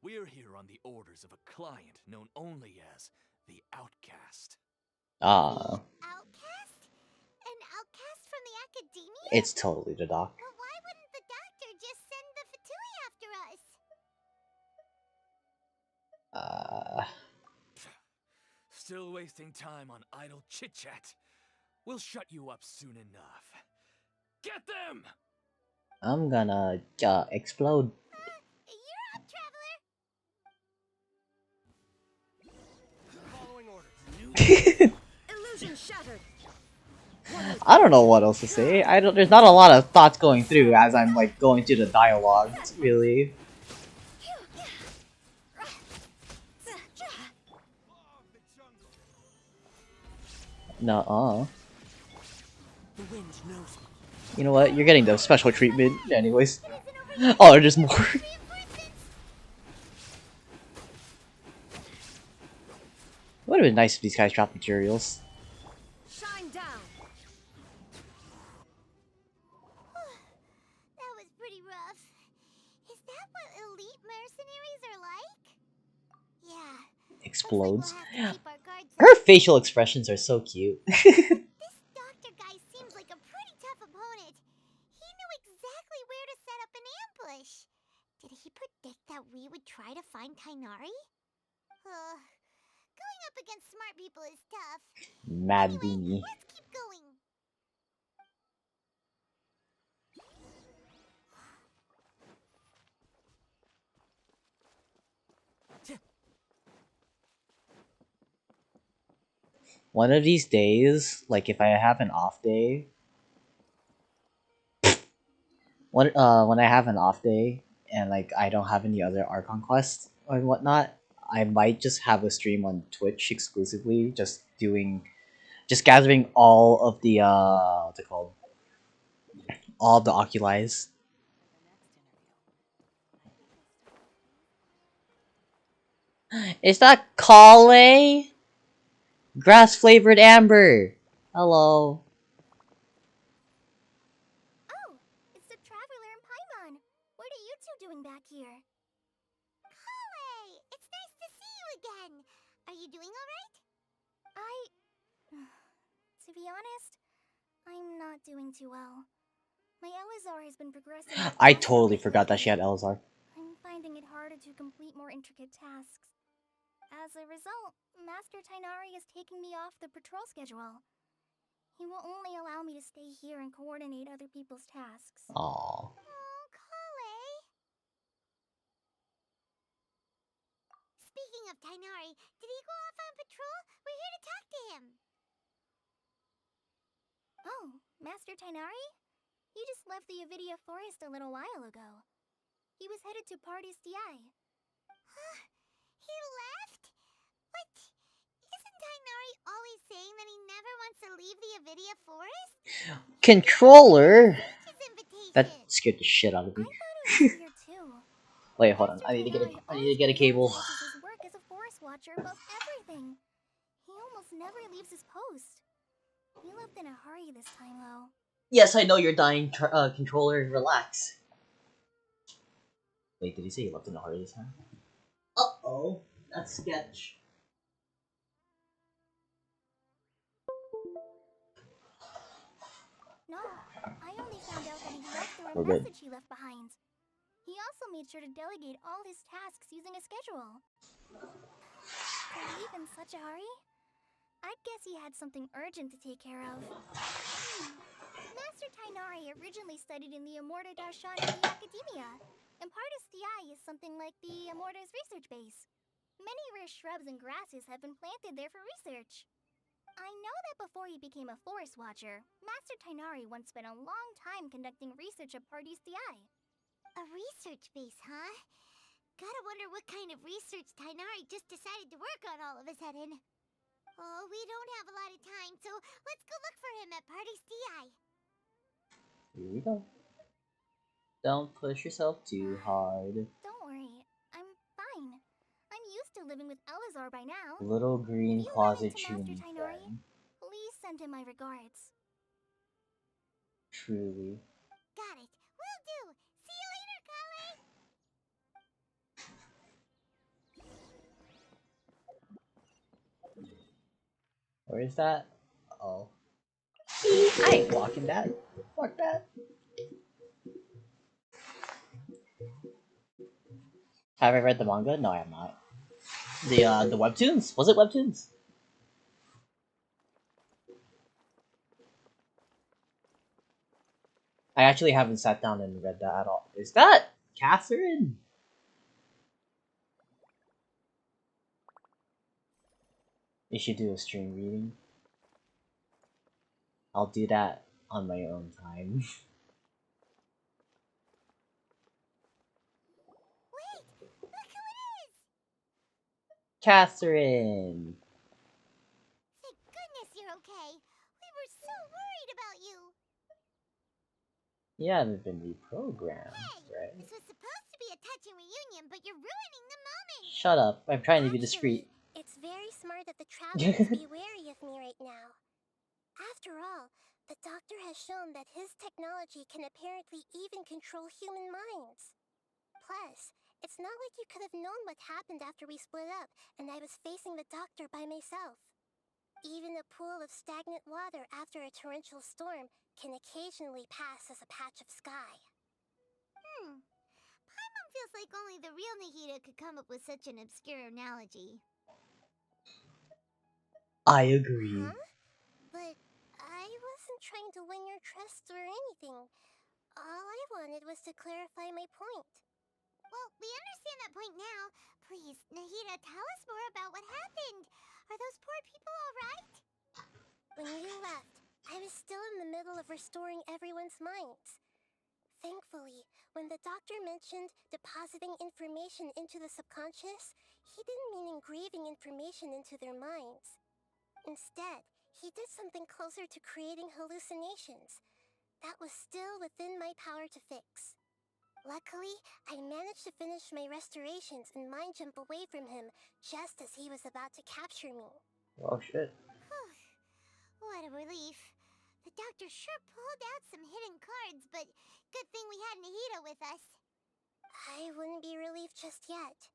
We're here on the orders of a client known only as the Outcast. Ah. Outcast? An outcast from the academia? It's totally the doc. But why wouldn't the doctor just send the Fatui after us? Still wasting time on idle chit-chat. We'll shut you up soon enough. Get them! I'm gonna explode. You're up, traveler! Following orders. Illusion shattered. I don't know what else to say. There's not a lot of thoughts going through as I'm like going through the dialogue, really. Nuh-uh. You know what? You're getting the special treatment anyways. Oh, there's more. It would have been nice if these guys dropped materials. Shine down. That was pretty rough. Is that what elite mercenaries are like? Yeah. Explodes. Looks like we'll have to keep our guards Her up. facial expressions are so cute. This doctor guy seems like a pretty tough opponent. He knew exactly where to set up an ambush. Did he predict that we would try to find Tainari? Going up against smart people is tough. Mad Anyway, Beanie. let's keep going. One of these days, like if I have an off day, when I have an off day and like I don't have any other Archon quests or whatnot, I might just have a stream on Twitch exclusively, just gathering all of the what's it called? All of the oculies. Is that Kale? Grass flavored amber. Hello. Oh, it's the Traveler and Paimon. What are you two doing back here? Kale! It's nice to see you again. Are you doing alright? To be honest, I'm not doing too well. My Elazar has been progressing at a I faster totally rate forgot that lately. she had Elzar. I'm finding it harder to complete more intricate tasks. As a result, Master Tainari is taking me off the patrol schedule. He will only allow me to stay here and coordinate other people's tasks. Aww. Oh, Kale! Speaking of Tainari, did he go off on patrol? We're here to talk to him. Oh, Master Tainari? He just left the Avidia Forest a little while ago. He was headed to Party's DI. Huh? He left? But isn't Tainari always saying that he never wants to leave the Avidia Forest? Controller? His That invitation. scared the shit out of me. I thought it was weird too. Wait, hold on. Master I need to get Tainari a always cable. prioritizes his work as a forest watcher above everything. He almost never leaves his post. He left in a hurry this time, though. Yes, I know you're dying, controller. Relax. Wait, did he say he left in a hurry this time? Uh-oh. That's sketch. No, I only found out that he left through a We're good. message he left behind. He also made sure to delegate all his tasks using a schedule. To leave in such a hurry? I'd guess he had something urgent to take care of. Master Tainari originally studied in the Amorta Darshan in the Academia, and Partis Di is something like the Amorta's research base. Many rare shrubs and grasses have been planted there for research. I know that before he became a forest watcher, Master Tainari once spent a long time conducting research at Partis Di. A research base, huh? Gotta wonder what kind of research Tainari just decided to work on all of a sudden. Oh, we don't have a lot of time, so let's go look for him at Party's DI. Here we go. Don't push yourself too hard. Don't worry, I'm fine. I'm used to living with Elazar by now. Little green If you run closet into Master tuning Tainari, friend. please send him my regards. Truly. Got it. Will do. See you later, Kale. Where is that? Oh. I ain't walking that. Fuck that. Have I read the manga? No, I have not. The webtoons? Was it webtoons? I actually haven't sat down and read that at all. Is that Catherine? You should do a stream reading. I'll do that on my own time. Wait! Look who it is! Catherine! Thank goodness you're okay. We were so worried about you. You haven't been reprogrammed, Hey, right? this was supposed to be a touching reunion, but you're ruining the moment. Shut up. I'm trying to be discreet. It's very smart that the Travelers be wary of me right now. After all, the Doctor has shown that his technology can apparently even control human minds. Plus, it's not like you could have known what happened after we split up and I was facing the Doctor by myself. Even a pool of stagnant water after a torrential storm can occasionally pass as a patch of sky. Paimon feels like only the real Nahida could come up with such an obscure analogy. I agree. Huh? But I wasn't trying to win your trust or anything. All I wanted was to clarify my point. Well, we understand that point now. Please, Nahida, tell us more about what happened. Are those poor people alright? When you left, I was still in the middle of restoring everyone's minds. Thankfully, when the Doctor mentioned depositing information into the subconscious, he didn't mean engraving information into their minds. Instead, he did something closer to creating hallucinations. That was still within my power to fix. Luckily, I managed to finish my restorations and mind jump away from him just as he was about to capture me. Oh shit. Whew. What a relief. The doctor sure pulled out some hidden cards, but good thing we had Nahida with us. I wouldn't be relieved just yet.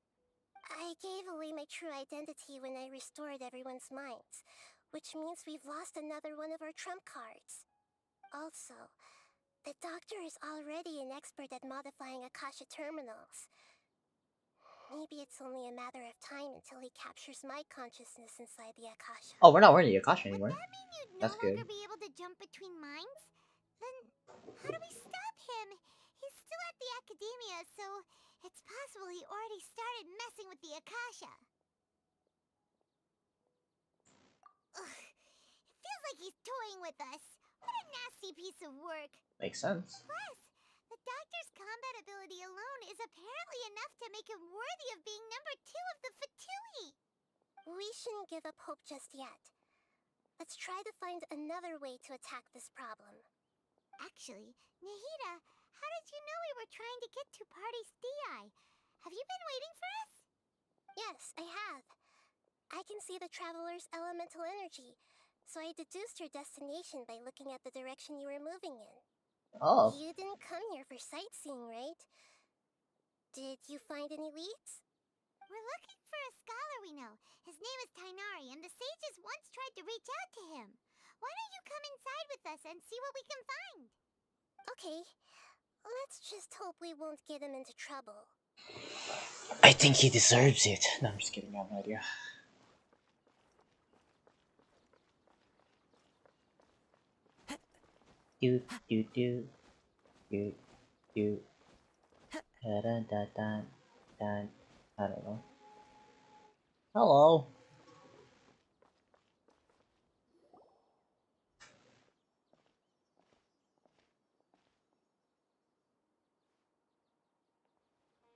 I gave away my true identity when I restored everyone's minds, which means we've lost another one of our trump cards. Also, the doctor is already an expert at modifying Akasha terminals. Maybe it's only a matter of time until he captures my consciousness inside the Akasha. Oh, we're not wearing the Akasha Would anymore. that mean you'd no That's good. longer be able to jump between minds? Then how do we stop him? He's still at the academia, so it's possible he already started messing with the Akasha. Ugh, it feels like he's toying with us. What a nasty piece of work. Makes sense. Plus, the doctor's combat ability alone is apparently enough to make him worthy of being number 2 of the Fatui. We shouldn't give up hope just yet. Let's try to find another way to attack this problem. Actually, Nahida, how did you know we were trying to get to Party's DI? Have you been waiting for us? Yes, I have. I can see the traveler's elemental energy, so I deduced your destination by looking at the direction you were moving in. Oh. You didn't come here for sightseeing, right? Did you find any leads? We're looking for a scholar we know. His name is Tainari, and the sages once tried to reach out to him. Why don't you come inside with us and see what we can find? Okay. Let's just hope we won't get him into trouble. I think he deserves it. No, I'm just kidding. I have no idea. Do do do do do. Dun dun dun dun. I don't know. Hello.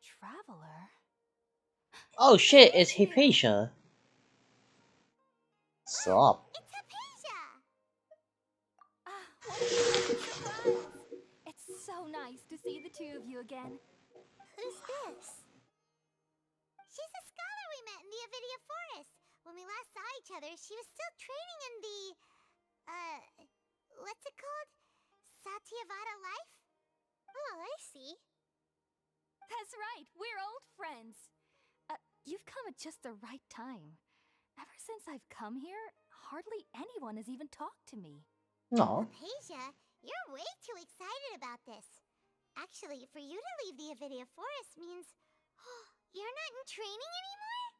Traveler? Oh shit! It's Hypatia. Sup? It's Hypatia! Ah, what a pleasant surprise! It's so nice to see the two of you again. Who's this? She's a scholar we met in the Avidia Forest. When we last saw each other, she was still training in the... what's it called? Satyavada life? Oh, I see. That's right, we're old friends. You've come at just the right time. Ever since I've come here, hardly anyone has even talked to me. No. Hypatia, you're way too excited about this. Actually, for you to leave the Avidia Forest means... you're not in training anymore?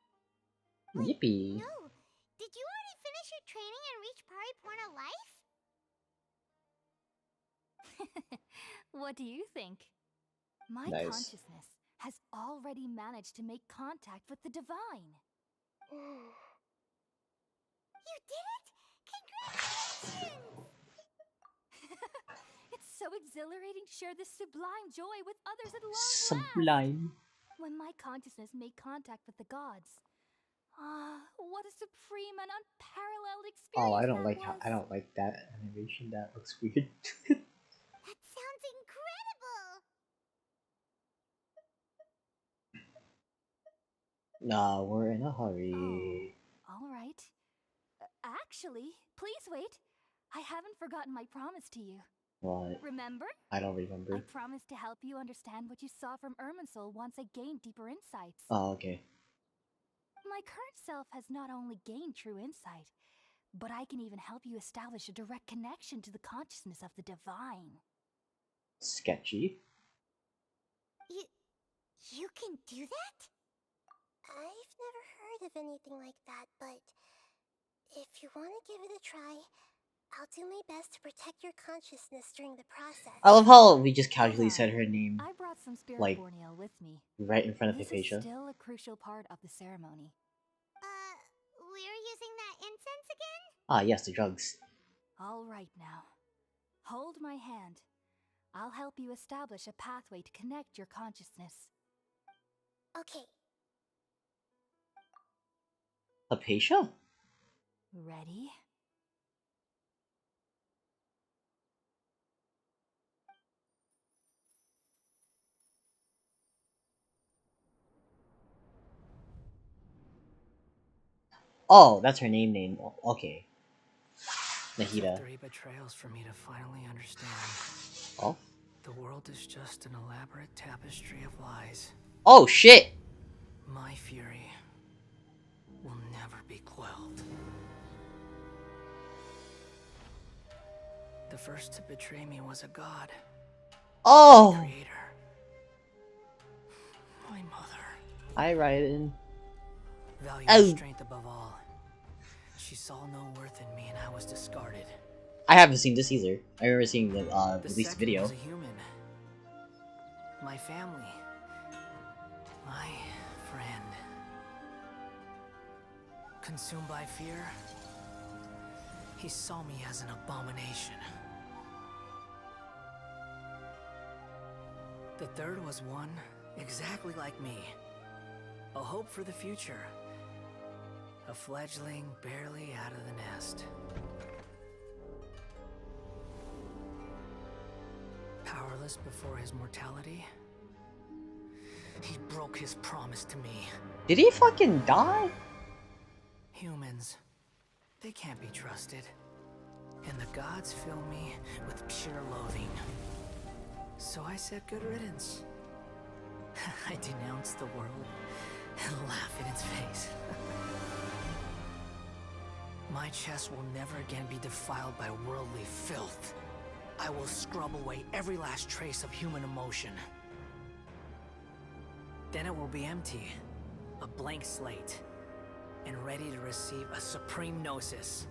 Yippee. No. Did you already finish your training and reach Paripurna life? What do you think? My Nice. consciousness has already managed to make contact with the divine. You did it! Congratulations! It's so exhilarating to share this sublime joy with others at long last. Sublime. When my consciousness made contact with the gods. Ah, what a supreme and unparalleled experience Oh, I that don't like was. I don't like that animation. That looks weird. That sounds incredible! Nah, we're in a hurry. All right. Actually, please wait. I haven't forgotten my promise to you. What? Remember? I don't I remember. promised to help you understand what you saw from Irminsul once I gained deeper insights. Oh, okay. My current self has not only gained true insight, but I can even help you establish a direct connection to the consciousness of the divine. Sketchy. You can do that? I've never heard of anything like that, but if you want to give it a try, I'll do my best to protect your consciousness during the process. I love how we just casually Hold said on. her name I brought some spirit like borneo with me. right in front of This Hypatia. is still a crucial part of the ceremony. We're using that incense again? Ah, yes, the drugs. All right now. Hold my hand. I'll help you establish a pathway to connect your consciousness. Okay. Hypatia? Ready? Oh, that's her name. Okay. It took Nahida. 3 betrayals for me to finally understand. Oh? The world is just an elaborate tapestry of lies. Oh, shit! My fury will never be quelled. The first to betray me was a god. Oh! My creator. My mother. Hi, Raiden. Valued Oh! strength above all. She saw no worth in me and I was discarded. I haven't seen this either. I remember seeing the The released second video. was a human. My family. My friend. Consumed by fear, he saw me as an abomination. The third was one exactly like me. A hope for the future. A fledgling barely out of the nest. Powerless before his mortality, he broke his promise to me. Did he fucking die? Humans, they can't be trusted. And the gods fill me with pure loathing. So I said good riddance. I denounce the world and laugh in its face. My chest will never again be defiled by worldly filth. I will scrub away every last trace of human emotion. Then it will be empty, a blank slate, and ready to receive a supreme gnosis.